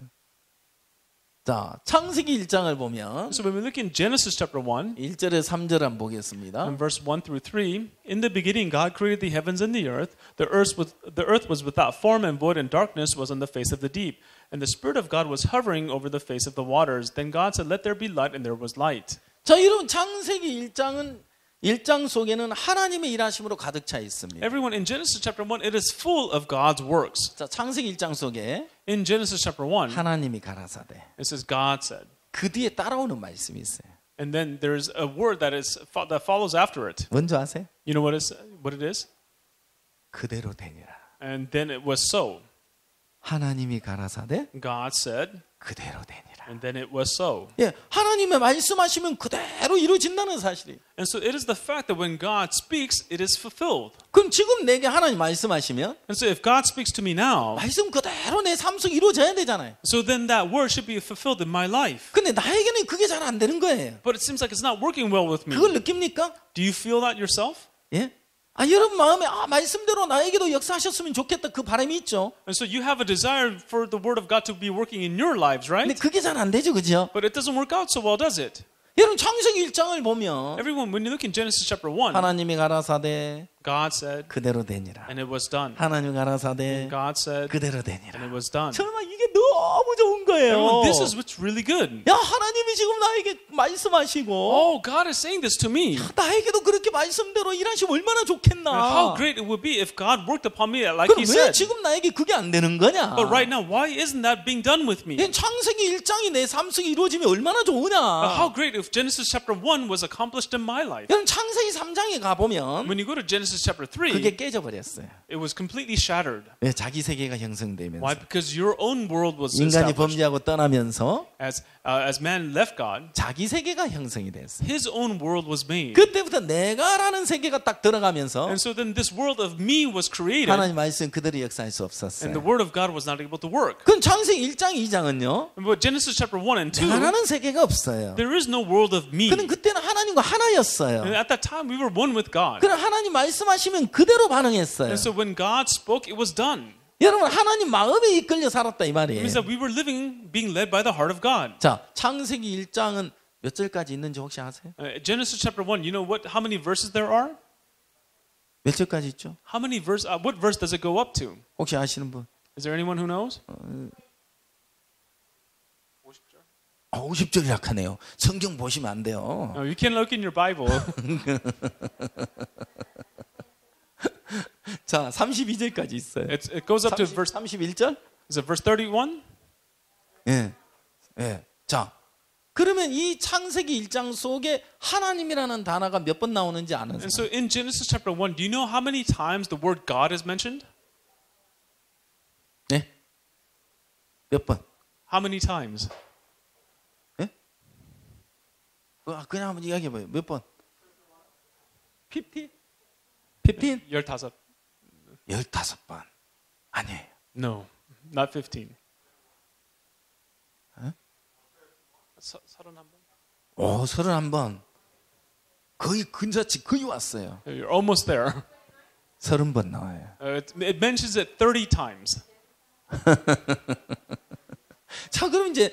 자, 창세기 1장을 보면 So when we look in Genesis chapter 1, 1절에 3절 한번 보겠습니다. in verse 1 through 3, in the beginning God created the heavens and the earth. The earth was without form and void, and darkness was on the face of the deep. And the Spirit of God was hovering over the face of the waters. Then God said, "Let there be light," and there was light. 자, 여러분 창세기 1장은 1장 속에는 하나님의 일하심으로 가득 차 있습니다. Everyone in Genesis chapter 1, it is full of God's works. 자, 창세기 1장 속에 In Genesis chapter 1, 하나님이 가라사대. it says God said. 그 뒤에 따라오는 말씀이 있어요. And then there's a word that follows after it. 뭔지 아세요? You know what it is? 그대로 되니라. And then it was so. 하나님이 가라사대 God said, 그대로 되니라. and then it was so. 예, 하나님의 말씀하시면 그대로 이루어진다는 사실이. And so it is the fact that when God speaks, it is fulfilled. 그럼 지금 내게 하나님 말씀하시면 And so if God speaks to me now, 말씀 그대로 내 삶 속에 이루어져야 되잖아요. so then that word should be fulfilled in my life. 근데 나에게는 그게 잘 안 되는 거예요. But it seems like it's not working well with me. 그걸 느낍니까? Do you feel that yourself? 예? 여러분 마음에 말씀대로 나에게도 역사하셨으면 좋겠다 그 바람이 있죠. And so you have a desire for the word of God to be working in your lives, 근데 right? 그게 잘 안 되죠, 그죠? But it doesn't work out so well, does it? 여러분 창세기 1장을 보면 Everyone, when you look in Genesis chapter 1, 하나님이 가라사대 God said, 그대로 되니라. and it was done. 하나님 가라사대 God said, 그대로 and 되니라. it was done. 정말 이게 너무 좋은 거예요. Everyone, this is what's really good. 야, 하나님이 지금 나에게 말씀하시고 Oh, God is saying this to me. 나에게도 그렇게 말씀대로 일하시면 얼마나 How 좋겠나. great it would be if God worked upon me like 그럼 He 왜 said. 지금 나에게 그게 안 되는 거냐? But right now, why isn't that being done with me? 창세기 1장이 내 삶 속에 이루어지면 얼마나 좋으냐. How great if Genesis chapter 1 was accomplished in my life. 여러분 창세기 3장에 가보면 When you go to Genesis chapter 3, 그게 깨져버렸어요. it was completely shattered. 왜? 자기 세계가 형성되면서. Why? Because your own world was 인간이 established. 범죄하고 떠나면서 As man left God, 자기 세계가 형성이 됐어요. his own world was made. 그때부터 내가라는 세계가 딱 들어가면서 And so then this world of me was created, 하나님 말씀 그대로 역사할 수 and the 없었어요. word of God was not able to work. 그럼 창세기 1장 2장은요. But Genesis chapter 1 and 2, 내가라는 세계가 없어요. there is no world of me. 그는 그때는 하나님과 하나였어요. And at that time, we were one with God. 그럼 하나님 말씀하시면 그대로 반응했어요. And so when God spoke, it was done. 여러분 하나님 마음에 이끌려 살았다 이 It 말이에요. means that we were being led by the heart of God. 자, 창세기 1장은 몇 절까지 있는지 혹시 아세요? Genesis chapter 1, you know how many verses there are? 몇 절까지 있죠? What verse does it go up to? 혹시 아시는 분? Is there anyone who knows? 50절 약하네요. 성경 보시면 안 돼요. No, you can look in your Bible. 자, 32절까지 있어요. It goes up to verse. 31절? Is it verse 31? 예. 예. 자, 그러면 이 창세기 1장 속에 하나님이라는 단어가 몇 번 나오는지 아는 And 사람? so in Genesis chapter 1, do you know how many times the word God is mentioned? 네? 몇 번? How many times? 그냥 한번 이야기해 봐요. 몇 번? 15? 15? 15. 15번. 아니에요. No, not 15. 어? 31번. 오, 31번. 거의 근사치 거의 왔어요. You're almost there. 30번 나와요. It mentions it 30 times. 자, 그럼 이제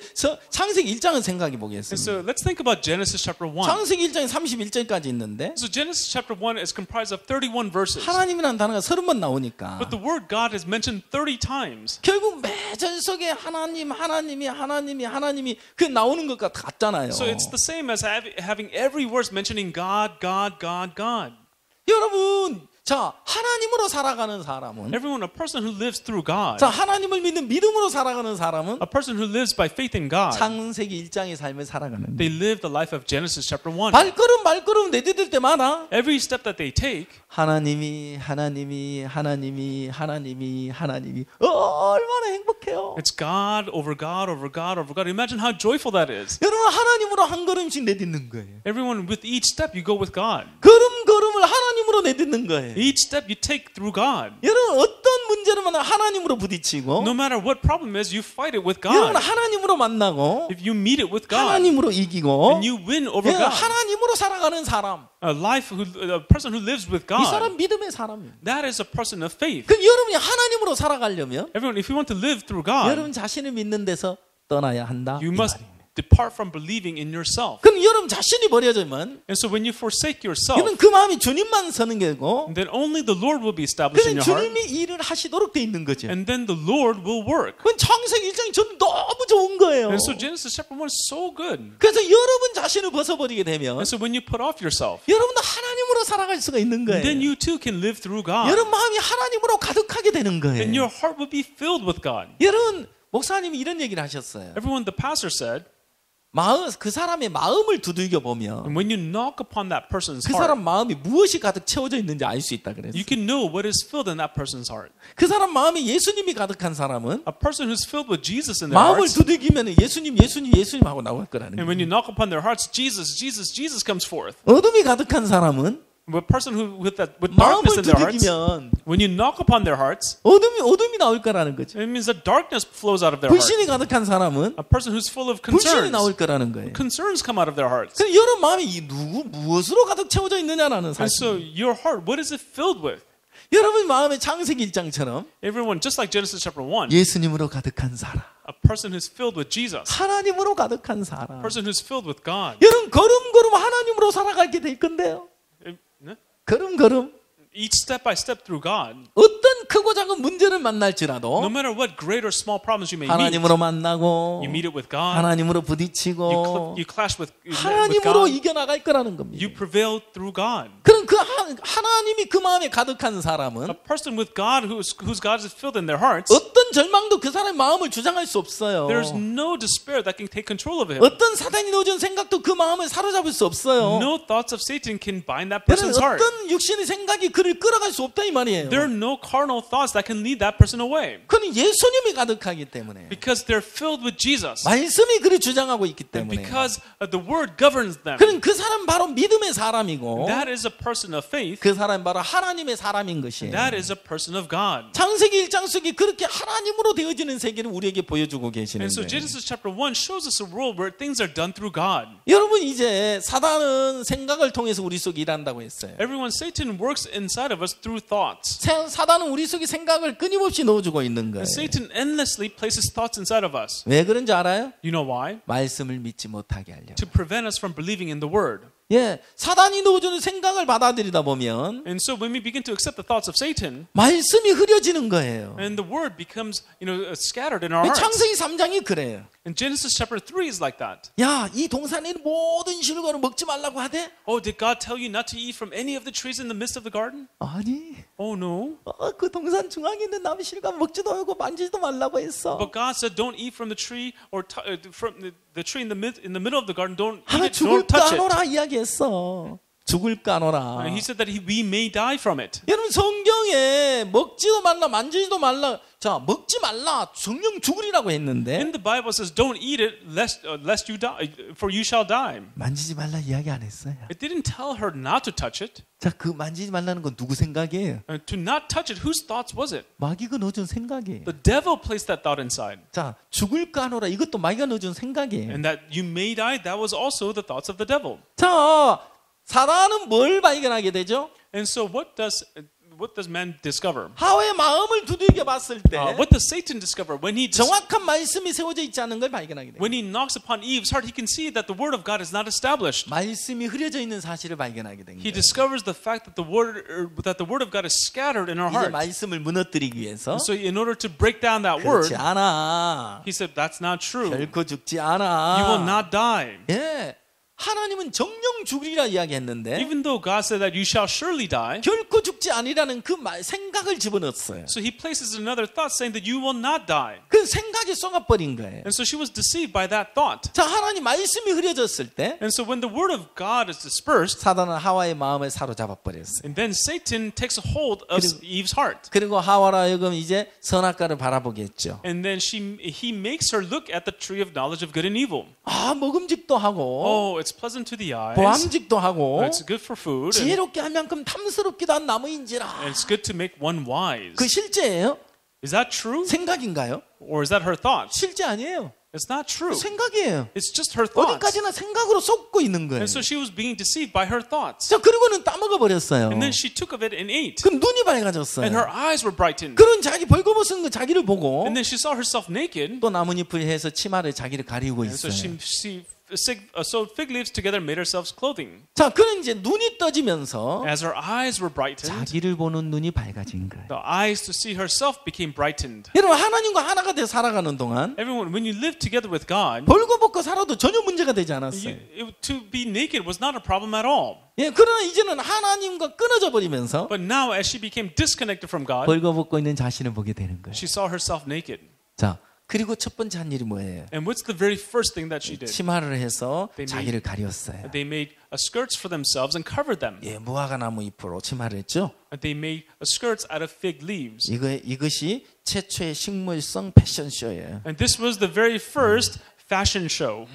창세기 1장을 생각해 And 보겠습니다. so let's think about Genesis chapter 1. 창세기 1장에 31절까지 있는데 So Genesis chapter 1 is comprised of 31 verses. 하나님이라는 단어가 30번 나오니까 But the word God is mentioned 30 times. 결국 매절 속에 하나님이 그 나오는 것 같잖아요. So it's the same as having every verse mentioning God, God, God, God. 여러분, 자, 하나님으로 살아가는 사람은 Everyone, a person who lives through God, 자, 하나님을 믿는 믿음으로 살아가는 사람은 a person who lives by faith in God, 창세기 1장의 삶을 살아가는 they live the life of Genesis chapter 1. 발걸음 내디딜 때마다 Every step that they take, 하나님이 얼마나 행복해요. it's God over God over God over God. Imagine how joyful that is. 여러분 하나님으로 한 걸음씩 내딛는 거예요. Everyone, with each step, you go with God. 걸음을 하나님으로 내딛는 거예요. Each step you take through God. 여러분 어떤 문제를 만나 하나님으로 부딪히고 No matter what problem is, you fight it with 여러분 God. 하나님으로 만나고 If you meet it with God, 하나님으로 이기고 and you win over 여러분, God, 하나님으로 살아가는 사람 a person who lives with 이 God, 사람 믿음의 사람이에요. that is a person of faith. 그럼 여러분이 하나님으로 살아가려면 Everyone, if you want to live through God, 여러분 자신을 믿는 데서 떠나야 한다. you 이 must 말이에요. depart from believing in yourself. 그럼 여러분 자신이 버려지면 And so when you forsake yourself, 여러분 그 마음이 주님만 서는 게고 then only the Lord will be established in 그는 your heart, 주님이 일을 하시도록 돼 있는 거죠. and then the Lord will work. 그건 창세기 1장이 저는 너무 좋은 거예요. And so Genesis chapter 1 is so good. 그래서 여러분 자신을 벗어버리게 되면 And so when you put off yourself, 여러분도 하나님으로 하나님으로 살아갈 수가 있는 거예요. then you too can live through God. 여러분 마음이 하나님으로 가득하게 되는 거예요. And your heart will be filled with God. 여러분 목사님이 이런 얘기를 하셨어요. Everyone, the pastor said, 그 사람의 마음을 두들겨 보면 and when you knock upon that person's 그 heart, 사람 마음이 무엇이 가득 채워져 있는지 알 수 있다 그랬어요. you can know what is filled in that person's heart. 그 사람 마음에 예수님이 가득한 사람은 A person who's filled with Jesus in their 마음을 hearts, 두들기면 예수님 하고 나올 거라는 and 거예요. when you knock upon their hearts, Jesus, Jesus, Jesus comes forth. 어둠이 가득한 사람은 A person who with 마음을 darkness in their hearts, 두들기면 when you knock upon their hearts, 어둠이 나올 거라는 거죠. it means that darkness flows out of their heart. 불신이 가득한 사람은 A person who's full of 불신이 concerns, 나올 거라는 거예요. concerns come out of their hearts. 그래서 여러분 마음이 무엇으로 가득 채워져 있느냐라는 And so 사실. your heart, what is it filled with? 여러분 마음에 창세기 1장처럼 Everyone, just like Genesis chapter 1, 예수님으로 가득한 사람, a person who's filled with Jesus, 하나님으로 가득한 사람. a person who's filled with God. 여러분 걸음걸음 하나님으로 살아가게 될 건데요. 걸음걸음 Each step by step through God, 어떤 크고 작은 문제를 만날지라도 no matter what great or small problems you may meet, 하나님으로 만나고 you meet it with God, 하나님으로 부딪히고 you clash with 하나님으로 God, 이겨나갈 거라는 겁니다. you prevail through God. 그럼 그 하나님이 그 마음에 가득한 사람은 A person with God whose God is filled in their hearts, 어떤 절망도 그 사람의 마음을 주장할 수 없어요. there's no despair that can take control of him. 어떤 사단이 넣어준 생각도 그 마음을 사로잡을 수 없어요. No thoughts of Satan can bind that 그래서 person's heart. 어떤 육신의 생각이 그를 끌어갈 수 없다 이 말이에요. There are no carnal thoughts that can lead that person away. 그는 예수님이 가득하기 때문에 Because they're filled with Jesus. 말씀이 그를 주장하고 있기 And 때문에 because the word governs them. 그는 그 사람 바로 믿음의 사람이고 That is a person of faith. 그 사람 바로 하나님의 사람인 것이에요. That is a person of God. 창세기 1장 속에 그렇게 하나님으로 되어지는 세계를 우리에게 보여주고 계시는 And so 거예요. Genesis chapter 1 shows us a world where things are done through God. 여러분 이제 사단은 생각을 통해서 우리 속에 일한다고 했어요. Everyone, Satan works inside of us through thoughts. 사단은 우리 속에 생각을 끊임없이 넣어주고 있는 거예요. Satan endlessly places thoughts inside of us. 왜 그런지 알아요? You know why? 말씀을 믿지 못하게 하려고. To prevent us from believing in the word. 예, 사단이 넣어주는 생각을 받아들이다 보면 And so when we begin to accept the thoughts of Satan, 말씀이 흐려지는 거예요. and the word becomes, scattered in our hearts. 창세기 3장이 그래요. And Genesis chapter 3 is like that. 야, 이 동산에 있는 모든 실과를 먹지 말라고 하대? Oh, did God tell you not to eat from any of the trees in the midst of the garden? 아니, Oh, no. 그 동산 중앙에 있는 나무 실과 먹지도 말고 만지지도 말라고 했어. But God said, don't eat from the tree or from the tree in the middle of the garden. Don't eat 하나 it, don't 죽을까 touch it. 하노라 이야기했어. 죽을까 하노라. And he said that we may die from it. 여러분 성경에 먹지도 말라 만지지도 말라. 자, 먹지 말라. 정령 죽으리라고 했는데 In the Bible it says, don't eat it lest you die, for you shall die. 만지지 말라 이야기 안 했어요. It didn't tell her not to touch it. 자, 그 만지지 말라는 건 누구 생각이에요? To not touch it, whose thoughts was it? 마귀가 넣어준 생각이에요. The devil placed that thought inside. 자, 죽을까 하노라 이것도 마귀가 넣어준 생각이에요. And that you may die, that was also the thoughts of the devil. 자, 사단은 뭘 발견하게 되죠? And so what does man discover? 하와의 마음을 두들겨 봤을 때 What does Satan discover when he 정확한 말씀이 세워져 있지 않은 걸 발견하게 돼요. when he knocks upon Eve's heart? He can see that the word of God is not established. 말씀이 흐려져 있는 사실을 발견하게 된 He 거예요. discovers the fact that the word of God is scattered in our 이제 heart. 말씀을 무너뜨리기 위해서 So in order to break down that 그렇지 word, 않아. he said, that's not true. 결코 죽지 You will 않아. not die. 예, 하나님은 정령 죽으리라 이야기했는데 Even though God said that you shall surely die, 결코 죽지 아니라는 그 생각을 집어넣었어요. so he places another thought saying that you will not die. 그 생각에 쏘가버린 거예요. And so she was deceived by that thought. 자, 하나님 말씀이 흐려졌을 때 And so when the word of God is dispersed, 사단은 하와의 마음을 사로잡아 버렸어요. and then Satan takes a hold of Eve's heart. 그리고 하와라 하여금 이제 선악과를 바라보게 했죠. And then he makes her look at the tree of knowledge of good and evil. 아, 먹음직도 하고 Oh, it's pleasant to the eyes. 보암직도 하고 It's good for food. And 지혜롭게 할 만큼 탐스럽기도 한 나무인지라. it's good to make one wise. 그 실제예요? Is that true? 생각인가요? Or is that her thought? 실제 아니에요. It's not true. 생각이에요. It's just her thoughts. 어디까지나 생각으로 쏟고 있는 거예요. And so she was being deceived by her thoughts. 자, 그리고는 따먹어 버렸어요. And then she took of it and ate. 그럼 눈이 밝아졌어요. And her eyes were brightened. 그런 자기 벌거벗은 그 자기를 보고 And then she saw herself naked. 또 나뭇잎을 해서 치마를 자기를 가리고 And so 있어요. she sewed fig leaves together and made ourselves clothing. 자, 그는 이제 눈이 떠지면서 As her eyes were brightened, 자기를 보는 눈이 밝아진 거예요. the eyes to see herself became brightened. 여러분 하나님과 하나가 돼 살아가는 동안 Everyone, when you live together with God, 벌거벗고 살아도 전혀 문제가 되지 않았어요. to be naked was not a problem at all. 예, 그러나 이제는 하나님과 끊어져 버리면서 But now, as she became disconnected from God, 벌거벗고 있는 자신을 보게 되는 거예요. she saw herself naked. 자, 그리고 첫 번째 한 일이 뭐예요? And what's the very first thing that she did? 치마를 해서 They 자기를 가렸어요. They made skirts for themselves and covered them. 예, 무화과 나무 잎으로 치마를 했죠. They made skirts out of fig leaves. 이것이 최초의 식물성 패션쇼예요. And this was the very first fashion show.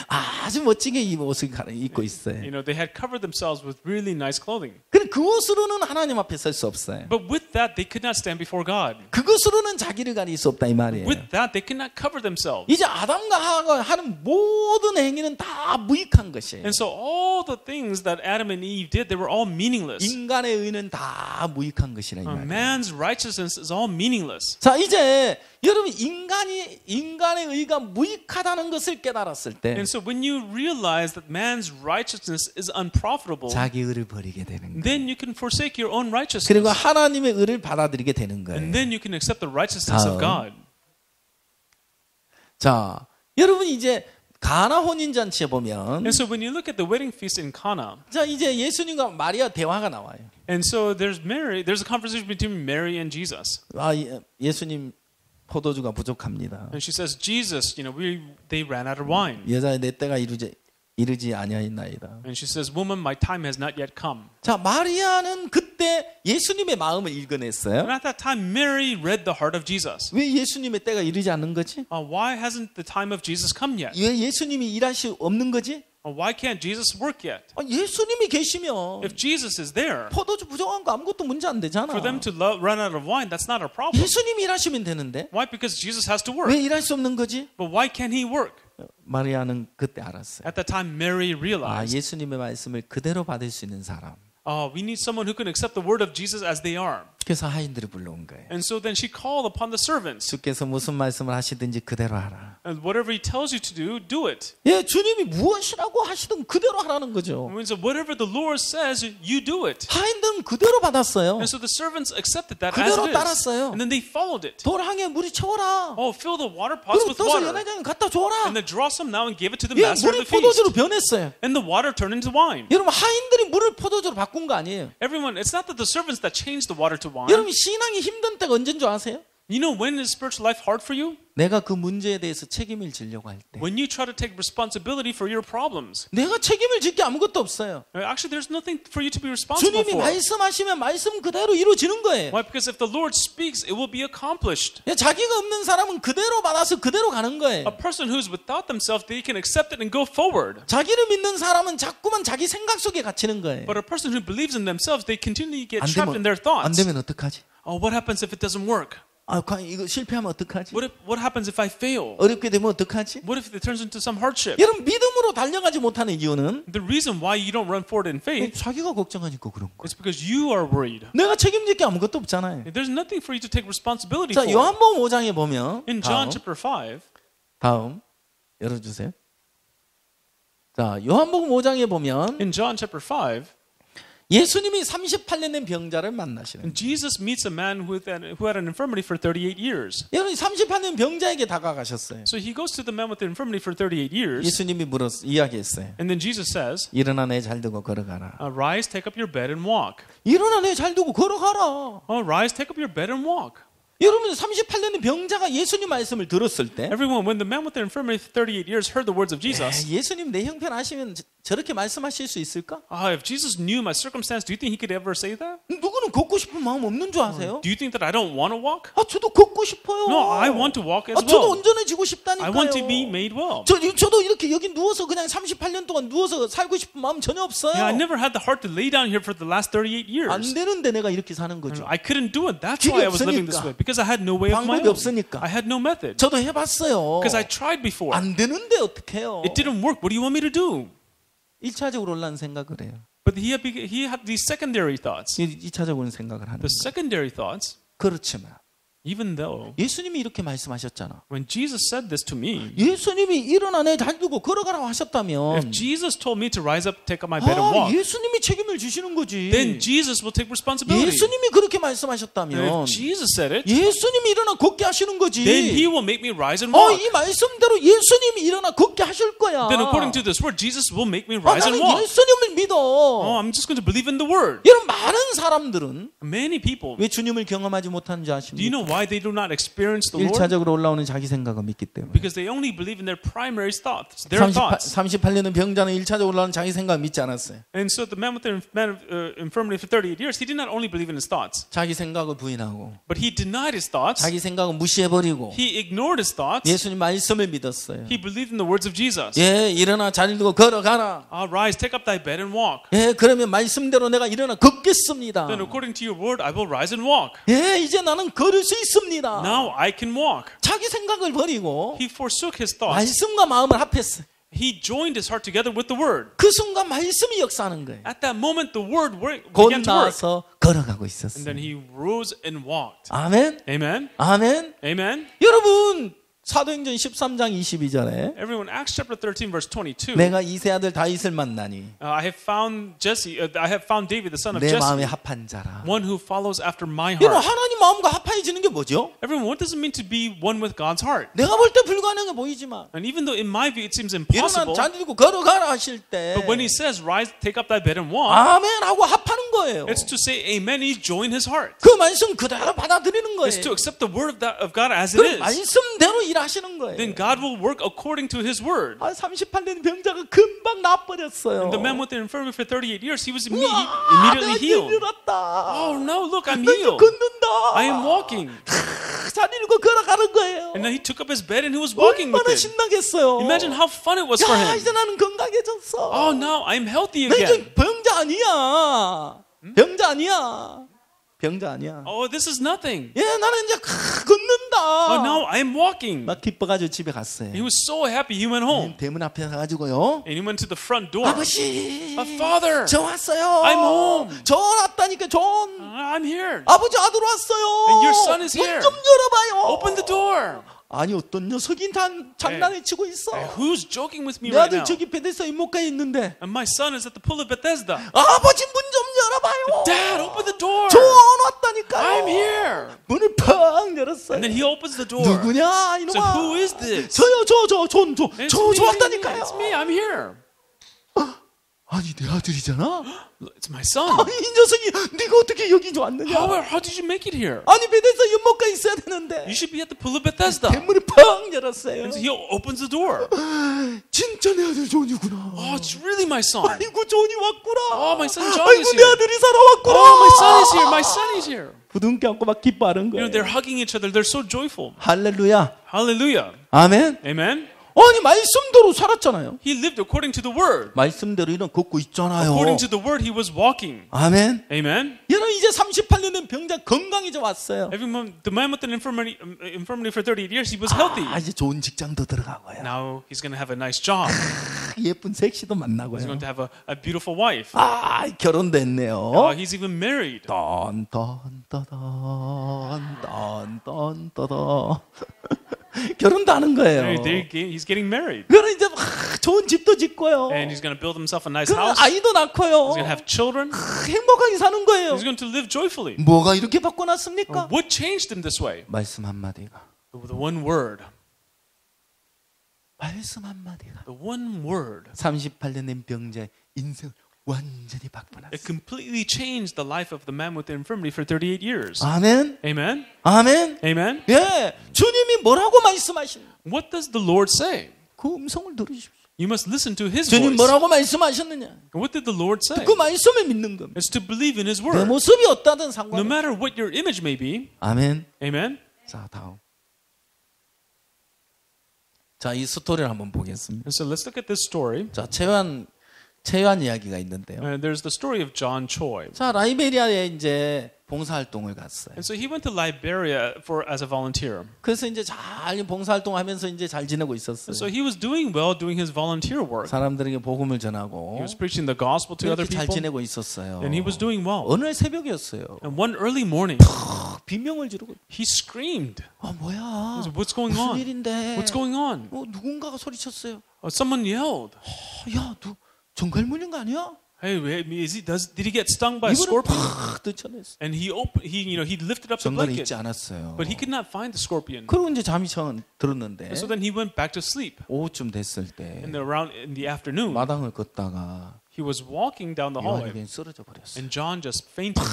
아주 멋지게 이 옷을 입고 있어요. You know, they had covered themselves with really nice clothing. 그런데 그 옷으로는 하나님 앞에 설 수 없어요. But with that, they could not stand before God. 그것으로는 자기를 가릴 수 없다 이 말이에요. With that, they could not cover themselves. 이제 아담과 하와가 하는 모든 행위는 다 무익한 것이에요. And so all the things that Adam and Eve did, they were all meaningless. 인간의 의는 다 무익한 것이라 이 말이에요. Man's righteousness is all meaningless. 자, 이제 여러분 인간의 의가 무익하다는 것을 깨달았을 때 And so when you realize that man's righteousness is unprofitable, 자기 의를 버리게 되는 거예요. then you can forsake your own righteousness. 그리고 하나님의 의를 받아들이게 되는 거예요. And then you can accept the righteousness of God. 자, 여러분 이제 가나 혼인 잔치에 보면 And so when you look at the wedding feast in Cana, 자, 이제 예수님과 마리아 대화가 나와요. and so there's a conversation between Mary and Jesus. 아, 예수님 포도주가 부족합니다. And she says, Jesus, you know, they ran out of wine. 여자의 내 때가 이르지 아니하였나이다. And she says, woman, my time has not yet come. 자, 마리아는 그때 예수님의 마음을 읽어냈어요. And at that time, Mary read the heart of Jesus. 왜 예수님의 때가 이르지 않는 거지? Why hasn't the time of Jesus come yet? 왜 예수님이 일할 수 없는 거지? Why can't Jesus work yet? 예수님이 계시면 If Jesus is there, 포도주 부족한 거 아무것도 문제 안 되잖아. for them to run out of wine, that's not a problem. 예수님이 일하시면 되는데 Why? Because Jesus has to 왜 work. 일할 수 없는 거지? But why can't he work? 마리아는 그때 알았어요. At that time, Mary 아, realized, 예수님의 말씀을 그대로 받을 수 있는 사람. we need someone who can accept the word of Jesus as they are. 그래서 하인들을 불러온 거예요. And so then she called upon the servants. 주께서 무슨 말씀을 하시든지 그대로 하라. And whatever he tells you to do it. 예, 주님이 무엇이라고 하시든 그대로 하라는 거죠. So whatever the Lord says, you do it. 하인들은 그대로 받았어요. And so the servants accepted that as 그대로 it is. 따랐어요. And then they followed it. 돌항에 물이 채워라. Fill the water pots 그리고 with 떠서 water. 연회장에 갖다 줘라. And then draw some now and give it to the 예, master of 물이 the feast. 포도주로 변했어요. And the water turned into wine. 여러분 하인들이 물을 포도주로 바꾼 거 아니에요. Everyone, it's not that the servants that changed the water to wine. 여러분 신앙이 힘든 때가 언제인 줄 아세요? You know when is spiritual life hard for you? 내가 그 문제에 대해서 책임을 지려고 할 때. When you try to take responsibility for your problems. 내가 책임을 질 게 아무것도 없어요. Actually, there's nothing for you to be responsible 주님이 for. 말씀하시면 말씀 그대로 이루어지는 거예요. Why? Because if the Lord speaks, it will be accomplished. 자기가 없는 사람은 그대로 받아서 그대로 가는 거예요. A person who's without themselves, they can accept it and go forward. 자기를 믿는 사람은 자꾸만 자기 생각 속에 갇히는 거예요. But a person who believes in themselves, they continually get 안 trapped in their 안 thoughts. 되면 어떡하지? What happens if it doesn't work? 아, 이거 실패하면 어떡하지? What happens if I fail? 어렵게 되면 어떡하지? What if it turns into some hardship? 여러분 믿음으로 달려가지 못하는 이유는 The reason why you don't run forward in faith 자기가 걱정하니까 그런 거예요. is because you are worried. 내가 책임질 게 아무것도 없잖아요. There's nothing for you to take responsibility 자, for. 요한복음 5장에 보면 In John chapter 5, 다음 열어주세요. 자, 요한복음 5장에 보면 in John chapter 5, 예수님이 38년 된 병자를 만나시는 and Jesus meets a man who had an infirmity for 38 years. 여러분 38년 병자에게 다가가셨어요. So he goes to the man with the infirmity for 38 years, 예수님이 이야기했어요. and then Jesus says, 일어나 내 잘 두고 걸어가라. Rise, take up your bed and walk. 일어나 내 잘 두고 걸어가라. Rise, take up your bed and walk. 여러분 38년 된 병자가 예수님 말씀을 들었을 때 Everyone, when the man with the infirmity for 38 years heard the words of Jesus, 예수님 내 형편 아시면 저렇게 말씀하실 수 있을까? if Jesus knew my circumstance, do you think he could ever say that? 누구는 걷고 싶은 마음 없는 줄 아세요? Do you think that I don't want to walk? 아, 저도 걷고 싶어요. No, I want to walk as 저도 well. 온전해지고 I 싶다니까요. want to be made well. 저도 이렇게 여기 누워서 그냥 38년 동안 누워서 살고 싶은 마음 전혀 없어요. Yeah, I never had the heart to lay down here for the last 38 years. 안 되는데 내가 이렇게 사는 거죠. I couldn't do it. That's 길이 why I was living this 없으니까. way. Because I had no way of my 방법이 own. 없으니까. I had no method. 저도 해봤어요. Because I tried before. 안 되는데 어떡해요? It didn't work. What do you want me to do? 1차적으로 올라는 생각을 해요. But he had these secondary thoughts. 2차적으로 생각을 하는 The 거예요. secondary thoughts, 그렇지만 Even though 예수님이 이렇게 말씀하셨잖아. when Jesus said this to me, 예수님이 일어나 내 잘 두고 걸어가라고 if 하셨다면 Jesus told me to rise up, take up my bed and walk, 예수님이 책임을 주시는 거지. then Jesus will take responsibility. 예수님이 그렇게 And 말씀하셨다면 if Jesus said it, 예수님이 일어나 걷게 하시는 거지. then He will make me rise and walk. 이 말씀대로 예수님이 일어나 걷게 하실 거야. Then according to this word, Jesus will make me rise and 나는 walk. 예수님을 믿어. I'm just going to believe in the word. 이런 많은 사람들은 Many people, 왜 주님을 경험하지 못하는지 do you 아십니까? know why they do not experience the Lord? 1차적으로 올라오는 자기 생각을 믿기 때문에. Because they only believe in their primary thoughts, their thoughts. 38년의 병자는 1차적으로 올라오는 자기 생각을 믿지 않았어요. And so the man with the infirmity for 38 years, he did not only believe in his thoughts, 자기 생각을 부인하고 but he denied his thoughts. 자기 생각을 무시해버리고 He ignored his thoughts. 예수님 말씀을 믿었어요. He believed in the words of Jesus. 예, 일어나 자리를 두고 걸어가라. Rise, take up thy bed and walk. 예, 그러면 말씀대로 내가 일어나 걷겠습니다. Then according to your word, I will rise and walk. 예, 이제 나는 걸을 수 있습니다. Now I can walk. 자기 생각을 버리고 He forsook his thoughts. 말씀과 마음을 합했어요. He joined his heart together with the word. 그 순간 말씀이 역사하는 거예요. At that moment, the word 곧 began to work. 나서 걸어가고 And 있었어요. then he rose and walked. 아멘. Amen. 아멘. Amen. 여러분, 사도행전 13장 22절에 Everyone, Acts chapter 13, verse 22. 내가 이세 아들 다윗을 만나니 I have found David, the son of 내 Jesse, 마음에 합한 자라. one who follows after my 여러분, heart. 하나님 마음과 합해지는 게 뭐죠? Everyone, what does it mean to be one with God's heart? 내가 볼 때 불가능해 보이지만 And even though in my view it seems 일어나 impossible, 자리 들고 걸어가라 하실 때 but when he says, rise, take up thy bed and walk, 아멘 하고 합하는 거예요. it's to say amen, he joined his heart. 그 말씀 그대로 받아들이는 It's to 거예요. accept the word of God as it 그 is. 말씀대로 일하시는 거예요. Then God will work according to his word. 38년 병자가 금방 나버렸어요. And the man with the infirmity for 38 years, he was 내가 immediately healed. 늘었다. Oh no, look, I'm 나 이제 healed. 걷는다. I am walking. 자리 들고 걸어가는 거예요. And then he took up his bed and he was walking with 얼마나 it. 신나겠어요. Imagine how fun it was for 야, him. 이제 나는 건강해졌어. Oh, now I'm healthy 나 again. 이제 병자 아니야. 병자 아니야. 병자 아니야. Oh, this is nothing. 예, 나는 이제 걷는다. Oh, now I'm walking. 막 기뻐가지고 집에 갔어요. He was so happy. He went home. 대문 앞에 가가지고요. And he went to the front door. 아버지, Father, 저 왔어요. I'm home. 저 왔다니까 존. I'm here. 아버지 아들 왔어요. And your son is here. 문 좀 열어봐요. Open the door. 아니 어떤 녀석이 장난을 치고 있어. Who's joking with me 내 right 아들 now? 저기 베데스다 임목가에 있는데. And my son is at the pool of Bethesda. 아버지 문 좀 열어봐요. Dad, open the door. 존 왔다니까요. I'm here. 문을 팍 열었어요. And then he opens the door. 누구냐 이놈아. So who is this? 저요 존 It's 저 me. 왔다니까요. It's me. I'm here. 아니 내 아들이잖아. It's my son. 아니 이 녀석이 네가 어떻게 여기 왔느냐. How did you make it here? 아니 베데스다 임목가에 있어야 되는데. You should be at the pool of Bethesda. 대문을 팍 열었어요. And so he opens the door. 진짜 내 아들 존이구나. Oh, it's really my son. 아이고 존이 왔구나. Oh, my son John 아이고 is 내 here. 아들이 살아왔구나. Oh, my son is here. My son is here. 부둥켜 안고 막 기뻐하는 You know, 거예요. they're hugging each other. They're so joyful. 할렐루야. Hallelujah. 아멘. Amen. 아니 말씀대로 살았잖아요. He lived according to the word. 말씀대로 이런 걷고 있잖아요. According to the word, he was walking. 아멘. Amen. 여러분 이제 38년 된 병자 건강해져 왔어요. The man with an infirmity for 38 years, he was healthy. 이제 좋은 직장도 들어가고요. Now he's going to have a nice job. 예쁜 섹시도 He's 만나고요. going to have a beautiful wife. 결혼도 했네요. He's even married. 딴딴따단 결혼도 하는 거예요. He's getting married. 그럼 이제 좋은 집도 짓고요. And he's going to build himself a nice 그럼 house. 아이도 낳고요. He's going to have children. 행복하게 사는 거예요. He's going to live joyfully. 뭐가 이렇게 바꿔놨습니까? What changed him this way? 말씀 한마디가. The one word. 말씀 한마디가. The one word. 38년 된 병자의 인생을 완전히 바꿔놨어요. It completely changed the life of the man with the infirmity for 38 years. 아멘. Amen. 아멘. Amen. 예, 주님이 뭐라고 말씀하시는? What does the Lord say? 그 음성을 들으십시오. You must listen to His 주님 voice. 뭐라고 말씀하셨느냐? What did the Lord say? 그 말씀을 믿는 겁니다. It's to believe in His 내 word. 모습이 어떠든 No 상관없이. matter what your image may be. 아멘. Amen. 자, 다음. 자, 이 스토리를 한번 보겠습니다. And so let's look at this story. 자, 체요한 이야기가 있는데요. There's the story of John Choi. 자, 라이베리아에 이제 봉사활동을 갔어요. And so he went to Liberia as a volunteer. 그래서 이제 잘 봉사활동하면서 이제 잘 지내고 있었어요. And so he was doing well doing his volunteer work. 사람들에게 복음을 전하고 He was preaching the gospel to other 이렇게 잘 people. 지내고 있었어요. And he was doing well. 어느 날 새벽이었어요. And one early morning, 비명을 지르고 he screamed. 뭐야? He said, What's going 무슨 on? 일인데? What's going on? 누군가가 소리쳤어요. Someone yelled. 야, 전갈 물린 거 아니야? Hey, did he get stung by a 이거를 scorpion? 팍 뜯어냈어. And he lifted up the 전갈이 blanket, 있지 않았어요. but he could not find the scorpion. 그리고 이제 잠이 들었는데 And so then he went back to sleep. 오후쯤 됐을 때 And around in the afternoon, 마당을 걷다가 he was walking down the 요한이 hallway, 그냥 쓰러져 버렸어요. and John just fainted.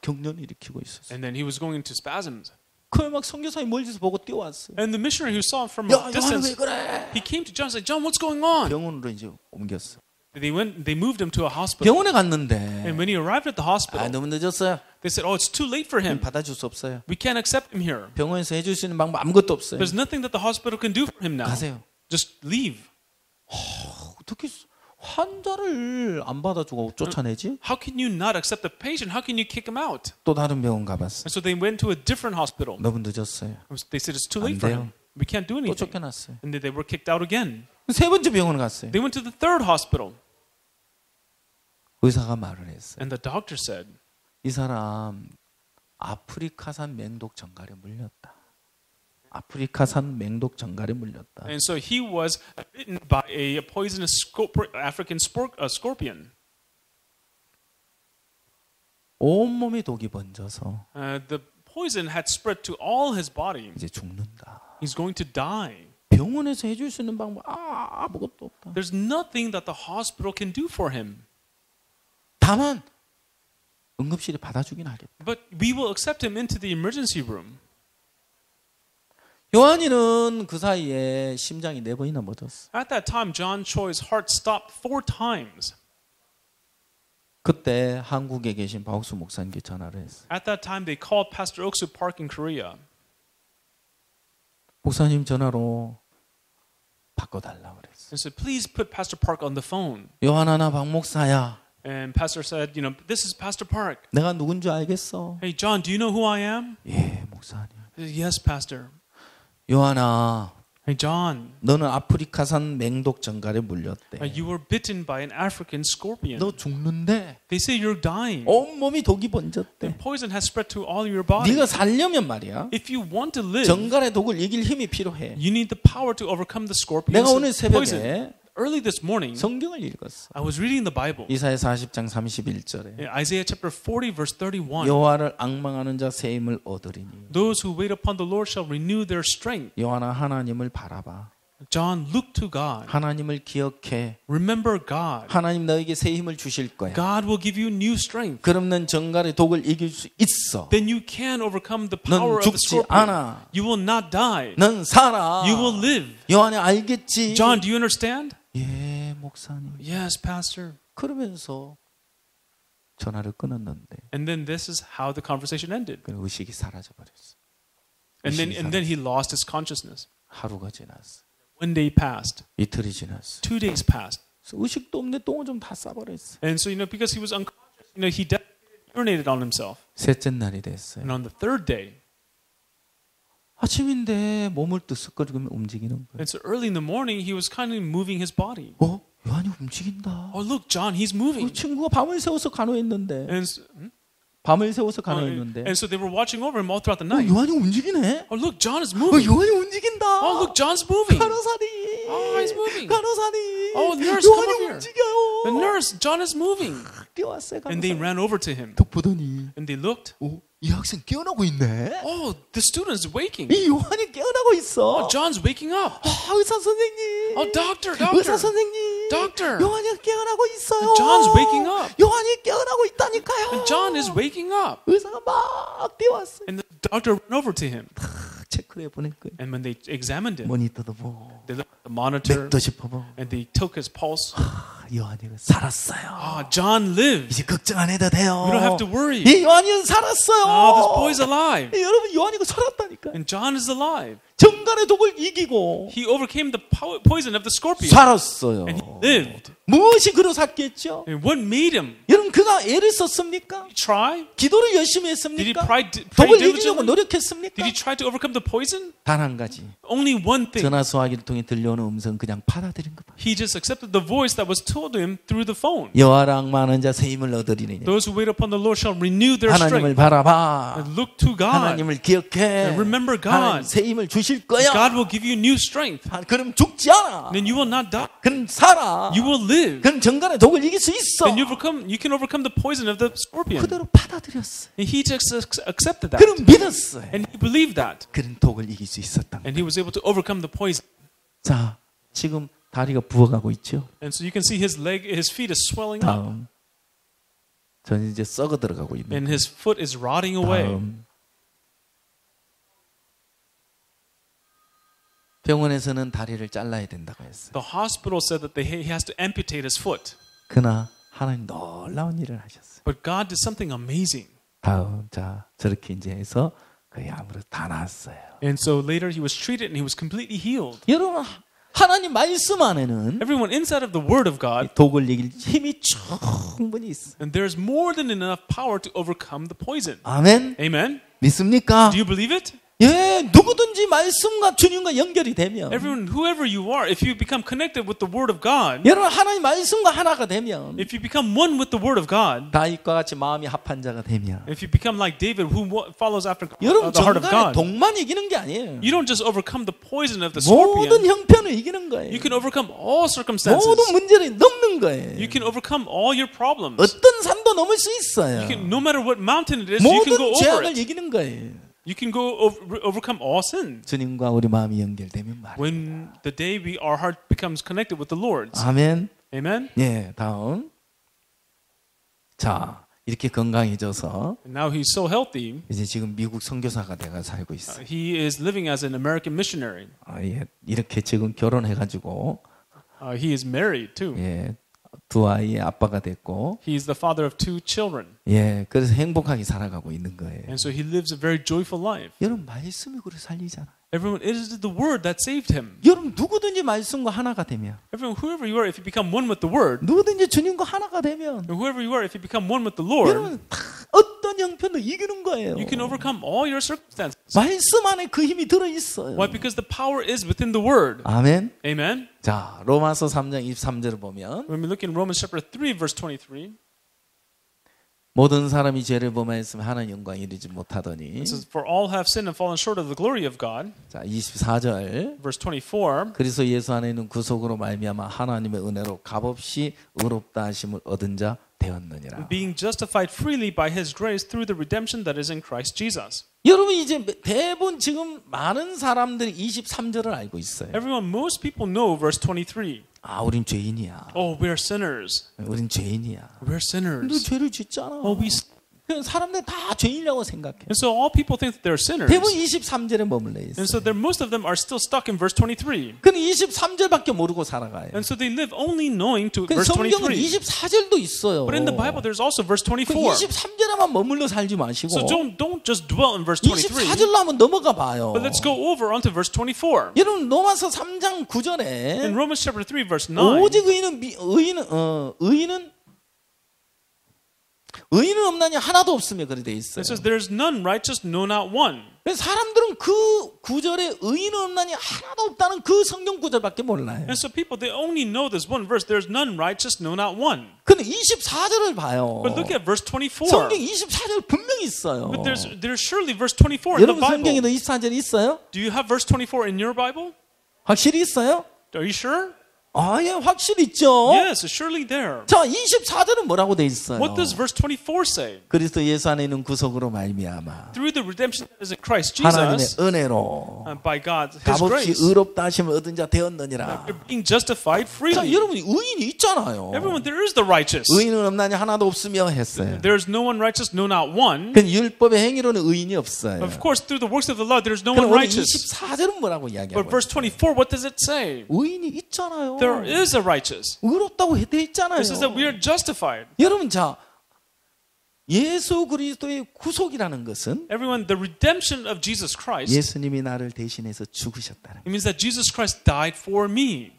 경련을 일으키고 있었어요. And then he was going into spasms. 그걸 막 선교사님 멀리서 보고 뛰어왔어요. And the missionary who saw him from 야, 요한이 a distance, 왜 그래? he came to John and said, John, what's going on? 병원으로 이제 옮겼어. They moved him to a hospital. 병원에 갔는데 And when he arrived at the hospital, 너무 늦었어요. they said, oh, it's too late for him. 받아줄 수 없어요. We can't accept him here. 병원에서 해줄 수 있는 방법 아무것도 없어요. There's nothing that the hospital can do for him now. 가세요. Just leave. 어떻게 환자를 안 받아주고 쫓아내지? How can you not accept the patient? How can you kick him out? 또 다른 병원 가봤어. And so they went to a different hospital. 너무 늦었어요. They said it's too late for him. We can't do 또 anything. 쫓겨났어요. And then they were kicked out again. 세 번째 병원 갔어요. They went to the third hospital. 의사가 말을 했어요. And the doctor said, 이 사람 아프리카산 맹독 전갈에 물렸다. 아프리카산 맹독 전갈에 물렸다. and so he was bitten by a poisonous African scorpion. 온몸에 독이 번져서 The poison had spread to all his body. 이제 죽는다. He's going to die. 병원에서 해줄 수 있는 방법 아무것도 없다. There's nothing that the hospital can do for him. 다만 응급실에 받아주긴 하겠다. But we will accept him into the emergency room. 요한이는 그 사이에 심장이 4번이나 멎었어. At that time, John Choi's heart stopped 4 times. 그때 한국에 계신 박옥수 목사님께 전화를 했어. At that time, they called Pastor Oksu Park in Korea. 목사님 전화로 바꿔달라고 그랬어. And said, please put Pastor Park on the phone. 요한아 박 목사야. And Pastor said, this is Pastor Park. 내가 누군지 알겠어? Hey, John, do you know who I am? 예, 목사님. He said, yes, Pastor. 요한아, Hey, John, 너는 아프리카산 맹독 전갈에 물렸대. you were bitten by an African scorpion. 너 죽는데 They say you're dying. 온몸이 독이 번졌대. The poison has spread to all your body. 네가 살려면 말이야. If you want to live, 전갈의 독을 이길 힘이 필요해. you need the power to overcome the 내가 오늘 scorpion's poison. 새벽에 Early this morning, 성경을 읽었어. I was reading the Bible. 이사야 40장 31절에 In Isaiah chapter 40, verse 31. 여호와를 앙망하는 자 새 힘을 얻으리니. Those who wait upon the Lord shall renew their strength. 요한아 하나님을 바라봐. John, look to God. 하나님을 기억해. Remember God. 하나님 너에게 새 힘을 주실 거야. God will give you new strength. 그럼 넌 전갈의 독을 이길 수 있어. Then you can overcome the 넌 power of the 죽지 scorpion. 않아. You will not die. 넌 살아. You will live. 요한이 알겠지? John, do you understand? 예, 목사님. Yes, Pastor. 그러면서 전화를 끊었는데 And then this is how the conversation ended. 그 의식이 사라져 버렸어. And then he lost his consciousness. 하루가 지났어. One day passed. 이틀이 지났어. 2 days passed. 그래서 의식도 없는데 똥을 좀 다 싸버렸어. And so, because he was unconscious, he urinated on himself. 셋째 날이 됐어요. And on the 3rd day, 아침인데 몸을 뜨쓱거리고 움직이는 거예요. and so early in the morning, he was kind of moving his body. 요한이 움직인다. Oh, look, John, he's moving. 친구가 밤을 새워서 간호했는데 밤을 새워서 간호했는데 and so they were watching over him all throughout the night. 요한이 움직이네. Oh, look, John is moving. 요한이 움직인다. Oh, look, John's moving. 간호사님. Oh, he's moving. 간호사님. Oh, nurse, come 요한이 over here. 움직여요. The nurse, John is moving. 뛰어왔어요. And they 간호사님. ran over to him. 또 보더니 And they looked. 이 학생 깨어나고 있네. Oh, the student is waking. 이 요한이 깨어나고 있어. Oh, John's waking up. 의사 선생님. Oh, doctor. 의사 선생님. Doctor. 요한이 깨어나고 있어요. John's waking up. 요한이 깨어나고 있다니까요. And John is waking up. 의사가 막 뛰어왔어요. And the doctor ran over to him. 체크를 해보는 거예요. And when they examined him, 모니터도 보고 they looked at the monitor 맥도 짚어보고 and they took his pulse. 요한이가 살았어요. Ah, John lived. 이제 걱정 안 해도 돼요. We don't have to worry. 이 요한이는 살았어요. Oh, this boy's alive. 여러분 요한이가 살았다니까. And John is alive. 정갈의 독을 이기고 He overcame the poison of the scorpion. 살았어요. And he lived. 무엇이 그로 샀겠죠? And what made him? 여러분 그가 애를 썼습니까? Try? 기도를 열심히 Did he 했습니까? pray 독을 이기려고 diligently? 노력했습니까? Did he try to overcome the poison? 단 한 가지. Only one thing. 전화 수화기를 통해 들려오는 음성 그냥 받아들인 것 봐. He just accepted the voice that was told to him through the phone. 여호와랑 많은 자 새 힘을 얻으리니 Those who wait upon the Lord shall renew their 하나님을 strength. 바라봐. And look to God. 하나님을 기억해. Remember 하나님 God. 새 힘을 주실 거야. God will give you new strength. 그럼 죽지 않아. Then you will not die. 그럼 살아. You will live. 그럼 정갈의 독을 이길 수 있어. Then you can overcome the poison of the scorpion. 그대로 받아들였어요. And he just accepted that. 그럼 믿었어요. And he believed that. 그런 독을 이길 수 있었던. And he was able to overcome the poison. 자, 지금 다리가 부어가고 있죠. And so you can see his feet is swelling up. 다음, 저는 이제 썩어 들어가고 있는. And his foot is rotting away. 다음, 병원에서는 다리를 잘라야 된다고 했어요. The hospital said that he has to amputate his foot. 그러나 하나님 놀라운 일을 하셨어요. But God did something amazing. 다음, 자, 저렇게 이제 해서 거의 아무래도 다 나았어요. And so later he was treated and he was completely healed. 여러분, 하나님 말씀 안에는 Everyone inside of the Word of God, 독을 이길 힘이 충분히 있어요. and there's more than enough power to overcome the poison. 아멘. Amen? 믿습니까? Do you believe it? 예, 누구든지 말씀과 주님과 연결이 되면 Everyone, whoever you are, if you become connected with the Word of God, 여러분 하나님 말씀과 하나가 되면 if you become one with the Word of God, 다윗과 같이 마음이 합한 자가 되면 if you become like David who follows after 여러분 the heart of 정갈의 God, 독만 이기는 게 아니에요. you don't just overcome the poison of the 모든 scorpion. 형편을 이기는 거예요. You can overcome all circumstances. 모든 문제를 넘는 거예요. You can overcome all your problems. 어떤 산도 넘을 수 있어요. No matter what mountain it is, you can go 모든 over 죄악을 it. 이기는 거예요. You can go overcome all sin. 주님과 우리 마음이 연결되면 말이에요. When the day our heart becomes connected with the Lord's. 아멘. Amen? 예, 다음. 자, 이렇게 건강해져서 And now he's so healthy, 이제 지금 미국 선교사가 돼가 살고 있어요. he is living as an American missionary. 아, 예, 이렇게 지금 결혼해가지고 He is married too. 예, 두 아이의 아빠가 됐고, He is the father of 2 children. 예, 그래서 행복하게 살아가고 있는 거예요. And so he lives a very joyful life. 여러분 말씀이 그를 살리잖아. Everyone, it is the word that saved him. 여러분 누구든지 말씀과 하나가 되면, Everyone, whoever you are, if you become one with the word, 누구든지 주님과 하나가 되면, and whoever you are, if you become one with the Lord, 여러분 다 어떤 형편도 이기는 거예요. you can overcome all your circumstances. 말씀 안에 그 힘이 들어 있어요. Why? Because the power is within the word. 아멘. Amen. 자, 로마서 3장 23절을 보면 When we look in Romans chapter 3, verse 23, 모든 사람이 죄를 범하였으면 하나님 영광에 이르지 못하더니, it says, "For all have sinned and fallen short of the glory of God." 자, 24절 Verse 24, 그리스도 예수 안에 있는 구속으로 말미암아 하나님의 은혜로 값없이 의롭다 하심을 얻은 자 되었느니라. being justified freely by His grace through the redemption that is in Christ Jesus. 여러분 이제 대부분 지금 많은 사람들이 23절을 알고 있어요. Everyone, most people know verse 23. 아, 우린 죄인이야. Oh, we're sinners. 우린 죄인이야. We're 너 sinners. 죄를 짓잖아. Oh, we. 그냥 사람들 다 죄인이라고 생각해. And so all people think that they're sinners. 대부분 23절에 머물러 있어. And so most of them are still stuck in verse 23. 그는 23절밖에 모르고 살아가요. And so they live only knowing to 그 verse 성경은 23. 24절도 있어요. But in the Bible, there's also verse 그 24. 23절에만 머물러 살지 마시고 So don't just dwell in verse 23. 24절로 한번 넘어가 봐요. But let's go over onto verse 24. 여러분 로마서 3장 9절에 In Romans chapter 3, verse 9. 오직 의인은 없나니 하나도 없으며 그래 돼 있어요. It says, "There's none righteous, no, not one." 사람들은 그 구절에 의인은 없나니 하나도 없다는 그 성경 구절밖에 몰라요. And so people, they only know this one verse. There's none righteous, no, not one. 근데 24절을 봐요. But look at verse 24. 성경 24절 분명히 있어요. But there's surely verse 24 in the 여러분 Bible. 성경에도 24절 있어요? Do you have verse 24 in your Bible? 확실히 있어요? Are you sure? 아, 예, 확실히 있죠. Yes, it's surely there. 자, 24절은 뭐라고 돼 있어요? What does verse 24 say? 그리스도 예수 안에 있는 구속으로 말미암아 Through the redemption that is in Christ 하나님의 Jesus, 은혜로 by God, His 값없이 grace, 의롭다 하심을 얻은 자 되었느니라. you're being justified 자, freely. 여러분 의인이 있잖아요. Everyone, there is the righteous. 의인은 없나니 하나도 없으며 했어요. There's no one righteous, no, not one. 그 율법의 행위로는 의인이 없어요. Of course, through the works of the law, there's no 그럼 one 오늘 righteous. 24절은 뭐라고 But 이야기하고 verse 24, what does it say? 의인이 있잖아요. There is a righteous. 의롭다고 돼 있잖아요. It says that we are justified. 여러분 자 예수 그리스도의 구속이라는 것은 Everyone, the redemption of Jesus Christ, 예수님이 나를 대신해서 죽으셨다는 it means that Jesus Christ died for me.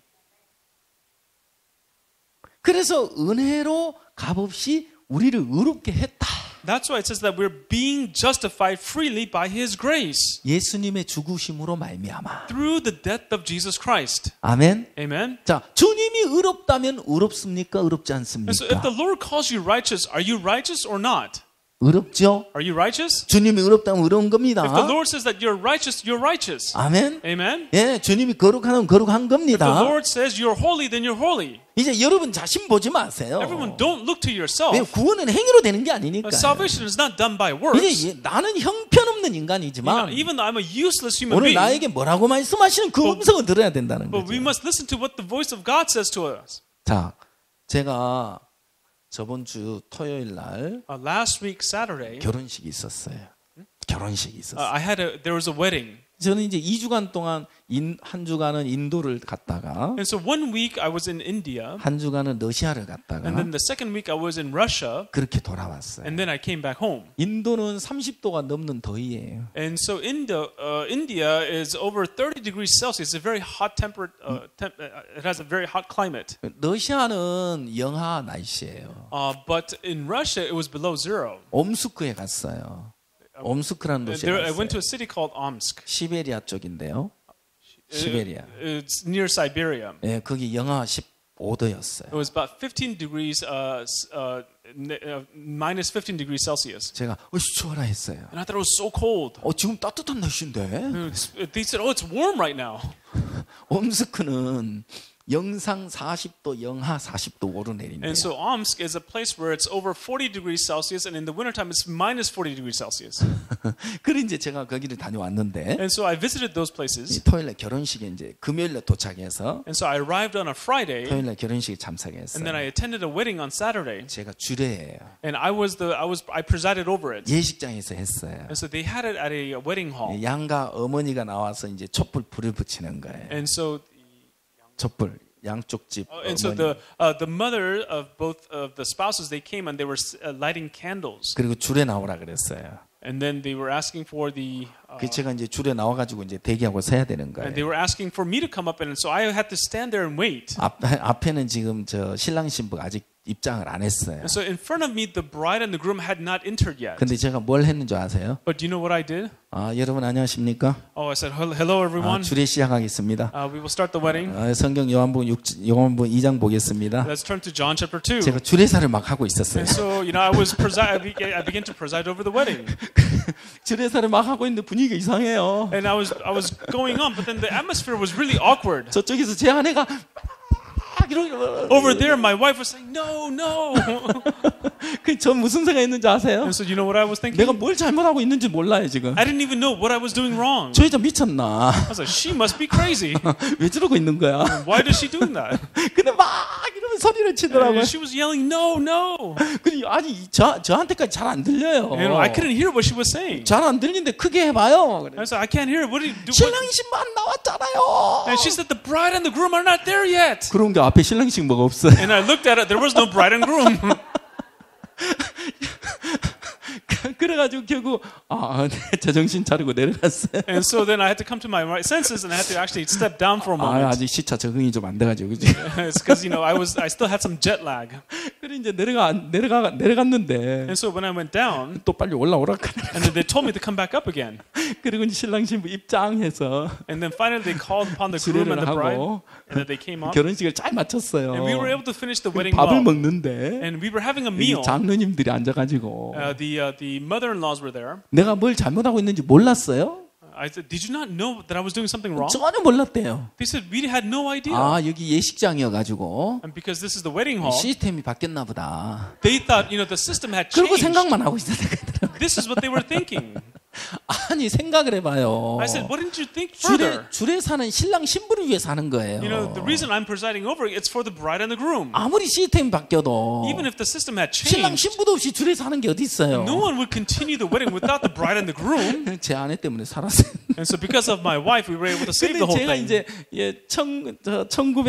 그래서 은혜로 값없이 우리를 의롭게 했다. That's why it says that we're being justified freely by His grace 예수님의 죽으심으로 말미암아. through the death of Jesus Christ. 아멘. Amen. 자, 주님이 의롭다면 의롭습니까? 의롭지 And so if 않습니까? the Lord calls you righteous, are you righteous or not? 의롭죠? Are you righteous? 주님이 의롭다면 의로운 겁니다. If the Lord says that you're righteous, you're righteous. 아멘. Amen. 예, 주님이 거룩하면 거룩한 If the 겁니다. Lord says you're holy, then you're holy. 이제 여러분 자신 보지 마세요. Everyone, don't look to 왜 yourself. 구원은 행위로 되는 게 아니니까. Salvation is not done by works. 이제 나는 형편없는 You know, 인간이지만 even though I'm a useless human 오늘 being, 나에게 뭐라고 말씀하시는 그 음성을 들어야 된다는 but we 거죠. must listen to what the voice of God says to us. 자, 제가 저번 주 토요일 날 Last week, Saturday, 결혼식이 있었어요. 결혼식이 있었어요. there was a wedding. 저는 이제 2주간 동안 한 주간은 인도를 갔다가 And so 1 week I was in India, 한 주간은 러시아를 갔다가 and then the second week I was in Russia, 그렇게 돌아왔어요. and then I came back home. 인도는 30도가 넘는 더위예요. And so India is over 30 degrees Celsius. It's a very hot it has a very hot climate. 러시아는 영하 날씨예요. But in Russia it was below zero. 옴스크에 갔어요. 옴스크라는 도시에 I went 갔어요. to a city called Omsk. 시베리아 쪽인데요. 시베리아. It's near Siberia. 예, 거기 영하 15도였어요. It was about 15 degrees, minus 15 degrees Celsius. 제가 추워라 했어요. And I thought it was so cold. 지금 따뜻한 날씨인데. They said, oh, it's warm right now. 옴스크는 영상 40도, 영하 40도 오르내린대요. And so Omsk is a place where it's over 40 degrees Celsius, and in the wintertime it's minus 40 degrees Celsius. 그래 이제 제가 거기를 다녀왔는데 And so I visited those places. 토요일날 결혼식에 이제 금요일날 도착해서 And so I arrived on a Friday, 토요일날 결혼식에 and then 참석했어요. I attended a wedding on Saturday, 제가 주례예요. and I presided over it. 예식장에서 했어요. And so they had it at a wedding hall. 양가 어머니가 나와서 이제 촛불 불을 붙이는 거예요. And so 촛불 양쪽 집 And so 어머니. the mother of both of the spouses, they came and they were lighting candles. 그리고 줄에 나오라 그랬어요. And then they were asking for 그 제가 이제 줄에 나와가지고 이제 대기하고 서야 되는 거예요. and they were asking for me to come up, and so I had to stand there and wait. 앞에는 지금 저 신랑 신부가 아직 입장을 안 했어요. And so in front of me, the bride and the groom had not entered yet. 근데 제가 뭘 했는 줄 아세요? But do you know what I did? 여러분 안녕하십니까? Oh, I said, hello everyone. 주례 시작하겠습니다. We will start the wedding. 성경 요한복음 2장 보겠습니다. Let's turn to John chapter 2. 제가 주례사를 막 하고 있었어요. And so, I began to preside over the wedding. 주례사를 막 하고 있는데 분위기가 이상해요. And I was going on, but then the atmosphere was really awkward. 저쪽에서 제 아내가 Over there, my wife was saying, no, no. 전 무슨 생각했는지 아세요? And so you know what I was thinking? 내가 뭘 잘못하고 있는지 몰라요 지금. I didn't even know what I was doing wrong. 저 여자 미쳤나? I was like, she must be crazy. 왜 저러고 있는 거야? Why is she doing that? 근데 막 이러면 소리를 치더라고요. And she was yelling, no, no. 근데 아니 저한테까지 잘 안 들려요. I couldn't hear what she was saying. 잘 안 들리는데 크게 해봐요. I said, I can't hear it. What do you do? 신랑 신부 안 나왔잖아요. And she said, the bride and the groom are not there yet. 그런 게 앞에 신랑 신부가 없어요. And I looked at it. There was no bride and groom. 그래가지고 결국 제정신 차리고 내려갔어요. And so then I had to come to my right senses, and I had to actually step down for a moment. 아직 시차 적응이 좀 안 돼가지고 그지. It's because I still had some jet lag. 그래 이제 내려갔는데 And so when I went down, 또 빨리 올라오라. and then they told me to come back up again. 그리고 이제 신랑 신부 입장해서 And then finally they called upon the groom and the bride, 하고 and then they came up, 결혼식을 잘 마쳤어요. and we were able to finish the wedding 밥을 well. 먹는데 And we were having a 이 meal. 장로님들이 앉아가지고 The mother-in-laws were there. 내가 뭘 잘못하고 있는지 몰랐어요? I said, did you not know that I was doing something wrong? 전혀 몰랐대요. They said, we had no idea. 여기 예식장이어가지고 And because this is the wedding hall, 시스템이 바뀌었나 보다. they thought, the system had 그리고 changed. 생각만 하고 있었다고. This is what they were thinking. 아니 생각을 해봐요. I said, why didn't you think further? 줄에 사는 신랑 신부를 위해서 하는 거예요. You know, the reason I'm presiding over it, it's for the bride and the groom. 아무리 시스템이 바뀌어도 Even if the system had 신랑 changed, 신부도 없이 줄에 사는 게 어디 있어요? no one would continue the wedding without the bride and the groom. 제 아내 때문에 살았어요. And so because of my wife, we were able to save 근데 the whole 제가 thing. 이제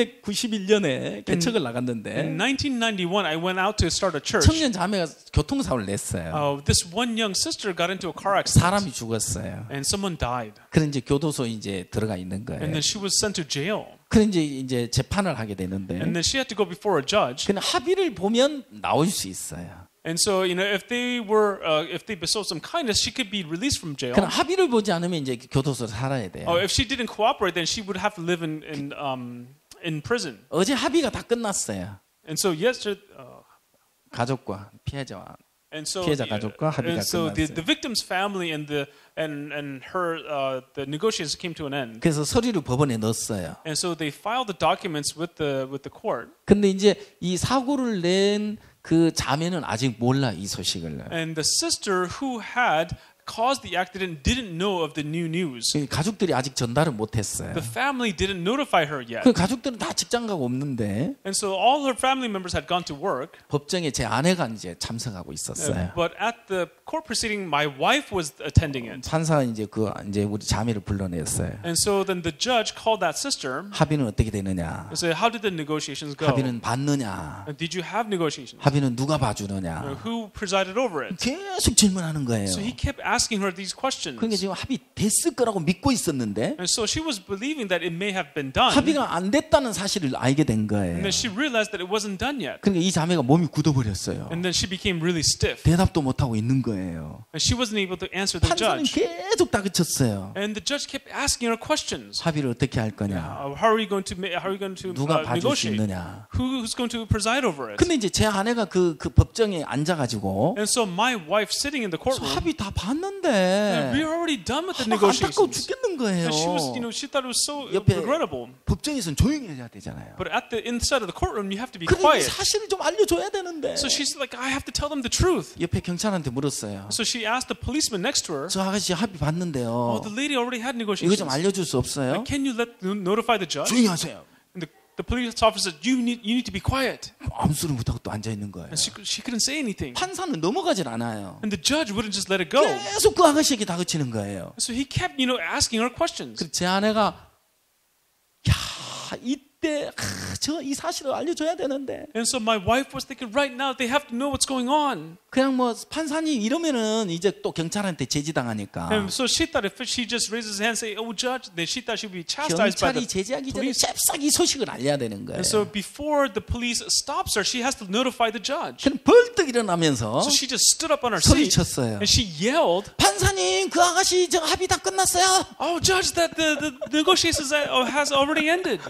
1991년에 개척을 나갔는데 In 1991, I went out to start a church. 청년 자매가 교통사고를 냈어요. This one young sister got into a car accident, 사람이 죽었어요. and someone died. 그래 이제 교도소 이제 들어가 있는 거예요. And then she was sent to jail. 그래 이제 재판을 하게 되는데 And then she had to go before a judge. 그냥 합의를 보면 나올 수 있어요. And so, you know, if they bestowed some kindness, she could be released from jail. 그럼 합의를 보지 않으면 이제 교도소에 살아야 돼요. If she didn't cooperate, then she would have to live in prison. 어제 합의가 다 끝났어요. And so yesterday, 가족과 피해자와 and so 피해자 가족과 합의가 and so the 끝났어요. victim's family and her the negotiations came to an end. 그래서 서류를 법원에 넣었어요. And so they filed the documents with the court. 근데 이제 이 사고를 낸 그 자매는 아직 몰라 이 소식을. And the sister who had caused the accident didn't know of the new news. 가족들이 아직 전달을 못했어요. The family didn't notify her yet. 그 가족들은 다 직장 가고 없는데 And so all her family members had gone to work. 법정에 제 아내가 이제 참석하고 있었어요. But at the court proceeding, my wife was attending it. 판사가 이제 우리 자매를 불러냈어요. And so then the judge called that sister 합의는 어떻게 되느냐? and said, "How did the negotiations go? 합의는 받느냐? Did you have negotiations? 합의는 누가 봐주느냐? Who presided over it?" 계속 질문하는 거예요. So he kept asking her these questions. 그러니까 지금 합의 됐을 거라고 믿고 있었는데 And so she was believing that it may have been done. 합의가 안 됐다는 사실을 알게 된 거예요. And then she realized that it wasn't done yet. 그러니까 이 자매가 몸이 굳어버렸어요. And then she became really stiff. 대답도 못하고 있는 거예요. And she wasn't able to answer the 판사는 judge. 계속 다그쳤어요. And the judge kept asking her questions. 합의를 어떻게 할 거냐? How are you going to 누가 봐줄 수 negotiate? 있느냐? Who's going to preside over it? 근데 이제 제 아내가 그 법정에 앉아가지고 And so my wife sitting in the courtroom, 합의 다 we 봤는데 are already done with the 막 안타까워 negotiations. 죽겠는 거예요. And she was, she thought it was so 옆에 regrettable. 법정에서는 조용히 해야 되잖아요. But at the inside of the courtroom, you have to be 그런데 quiet. 사실을 좀 알려줘야 되는데. So she's like, I have to tell them the truth. 옆에 경찰한테 물었어요. So she asked the policeman next to her, 저 아가씨 합의 봤는데요. the lady already had 이거 negotiations. 좀 알려줄 수 없어요? Can you notify the judge? 조용히 하세요. And the police officer said, you need to be quiet. 아무 소리 못하고 또 앉아 있는 거예요. And she couldn't say anything. 판사는 넘어가질 않아요. And the judge wouldn't just let it go. 계속 그 아가씨에게 다그치는 거예요. So he kept, asking her questions. 그래서 제 아내가 야 이때 이 사실을 알려줘야 되는데 And so my wife was thinking, right now they have to know what's going on. 그냥 뭐 판사님 이러면은 이제 또 경찰한테 제지당하니까 And so she thought if she just raises her hand and say, oh judge, then she thought she would be chastised by 경찰이 the 제지하기 전에 police. 잽싸게 이 소식을 알려야 되는 거예요. And so before the police stops her, she has to notify the judge. 그럼 벌떡 일어나면서 So she just stood up on her seat 소리쳤어요. and she yelled, 판사님 그 아가씨 저 합의 다 끝났어요. oh judge, that the negotiations has already ended.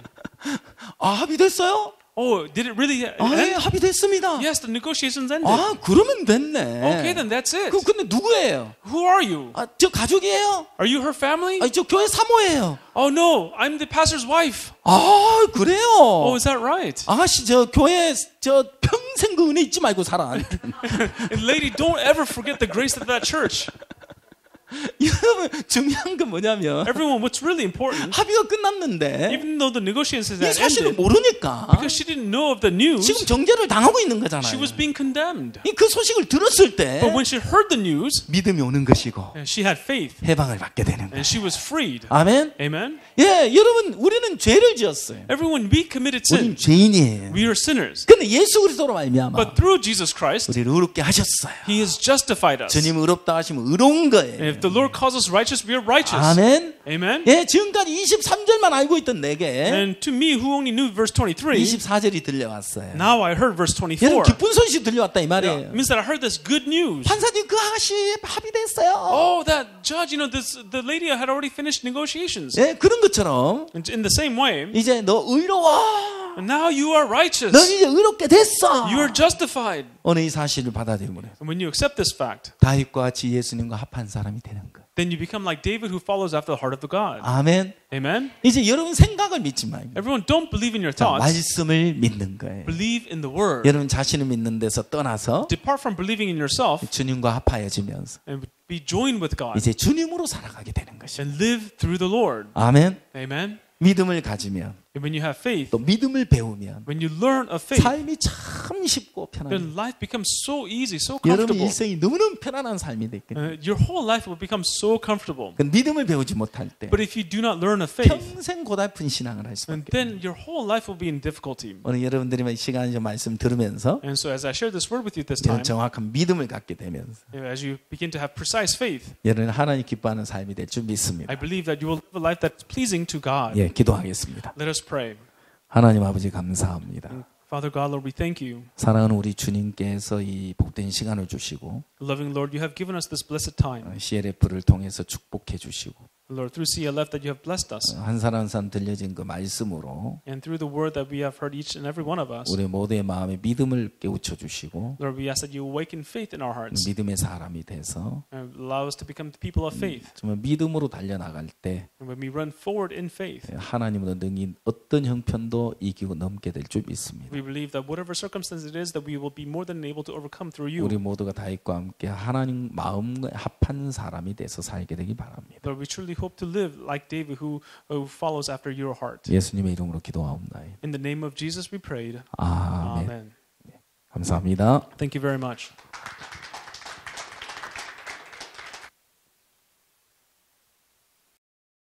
아 합의됐어요? Oh, did it really 아 예, end? 합의됐습니다. Yes, the negotiations ended. 아 그러면 됐네. Okay, then that's it. 근데 누구예요? Who are you? 아, 저 가족이에요? Are you her family? 아니 저 교회 사모예요. Oh no, I'm the pastor's wife. 아 그래요? Oh, is that right? 아가씨 저 교회 저 평생 그 은혜 잊지 말고 살아. And lady, don't ever forget the grace of that church. 여러분 중요한 건 뭐냐면 Everyone, what's really important, 합의가 끝났는데 even though the negotiations 이 had 사실을 ended, 모르니까 because she didn't know of the news, 지금 정죄를 당하고 있는 she 거잖아요. was being condemned. 그 소식을 들었을 때 But when she heard the news, 믿음이 오는 것이고 she had faith 해방을 받게 되는 거예요. and she was freed. 아멘. Amen. 예, 여러분 우리는 죄를 지었어요. Everyone, we committed 우리는 sin. 죄인이에요. We are sinners. 근데 예수 그리스도로 말미암아 But through Jesus Christ, 우리를 의롭게 하셨어요. He has justified us. 주님 의롭다 하시면 의로운 And 거예요. if the Lord calls us righteous, we are righteous. 아멘. Amen. 예, 지금까지 23절만 알고 있던 내게 And to me, who only knew verse 23, 24절이 들려왔어요. now I heard verse 여러분 24. 기쁜 소식이 들려왔다 이 It 말이에요. means that I heard this good news. 판사님 그 아가씨 합의됐어요. Oh, that judge, the lady had already finished negotiations. 예, 그런 것처럼 And in the same way, 이제 너 의로워. And now you are righteous. 넌 이제 의롭게 됐어. You are justified. 오늘 이 사실을 받아들이면 And when you accept this fact, 다윗과 같이 예수님과 합한 사람이 되는 거예요. then you become like David who follows after the heart of the God. 아멘. Amen? 이제 여러분 생각을 믿지 말고 Everyone don't believe in your 자, thoughts. 말씀을 믿는 거예요. Believe in the word. 여러분 자신을 믿는 데서 떠나서 Depart from believing in yourself 주님과 합하여지면서 and be joined with God. 이제 주님으로 살아가게 되는 것이에요. And live through the Lord. 아멘. Amen? 믿음을 가지면 And when you have faith, 또 믿음을 배우면 when you learn of faith, 삶이 참 쉽고 편안해요. then life becomes so easy, so 여러분 comfortable. 일생이 너무너무 편안한 삶이 되겠죠. Your whole life will become so comfortable. 믿음을 배우지 못할 때 But if you do not learn of faith, 평생 고달픈 신앙을 할 and 수밖에 then your whole life will be in difficulty. 오늘 여러분들이 시간이 좀 말씀 들으면서 And so as I share this word with you this 이런 time, 정확한 믿음을 갖게 되면서 as you begin to have precise faith, 여러분 하나님 기뻐하는 삶이 될 줄 믿습니다. I believe that you will live a life that's pleasing to God. 예, 기도하겠습니다. Let us pray. 하나님 아버지 감사합니다. Father God, Lord, we thank you. 사랑하는 우리 주님께서 이 복된 시간을 주시고 Loving Lord, you have given us this blessed time. CLF를 통해서 축복해 주시고 Lord, through CLF that you have blessed us. 한 사람 한 사람 들려진 그 말씀으로 And through the word that we have heard each and every one of us. 우리 모두의 마음에 믿음을 깨우쳐 주시고 Lord, we ask that you awaken faith in our hearts. 믿음의 사람이 돼서 And allow us to become the people of faith. 정말 믿음으로 달려나갈 때 And when we run forward in faith, 하나님으로 능히 어떤 형편도 이기고 넘게 될 줄 믿습니다. we believe that whatever circumstance it is, that we will be more than able to overcome through you. 우리 모두가 다윗과 함께 하나님 마음에 합한 사람이 돼서 살게 되기 바랍니다. Lord, we truly hope to live like David who follows after your heart. 예수님의 이름으로 기도하옵나이다. In the name of Jesus we prayed. 아멘. Amen. 감사합니다. Thank you very much.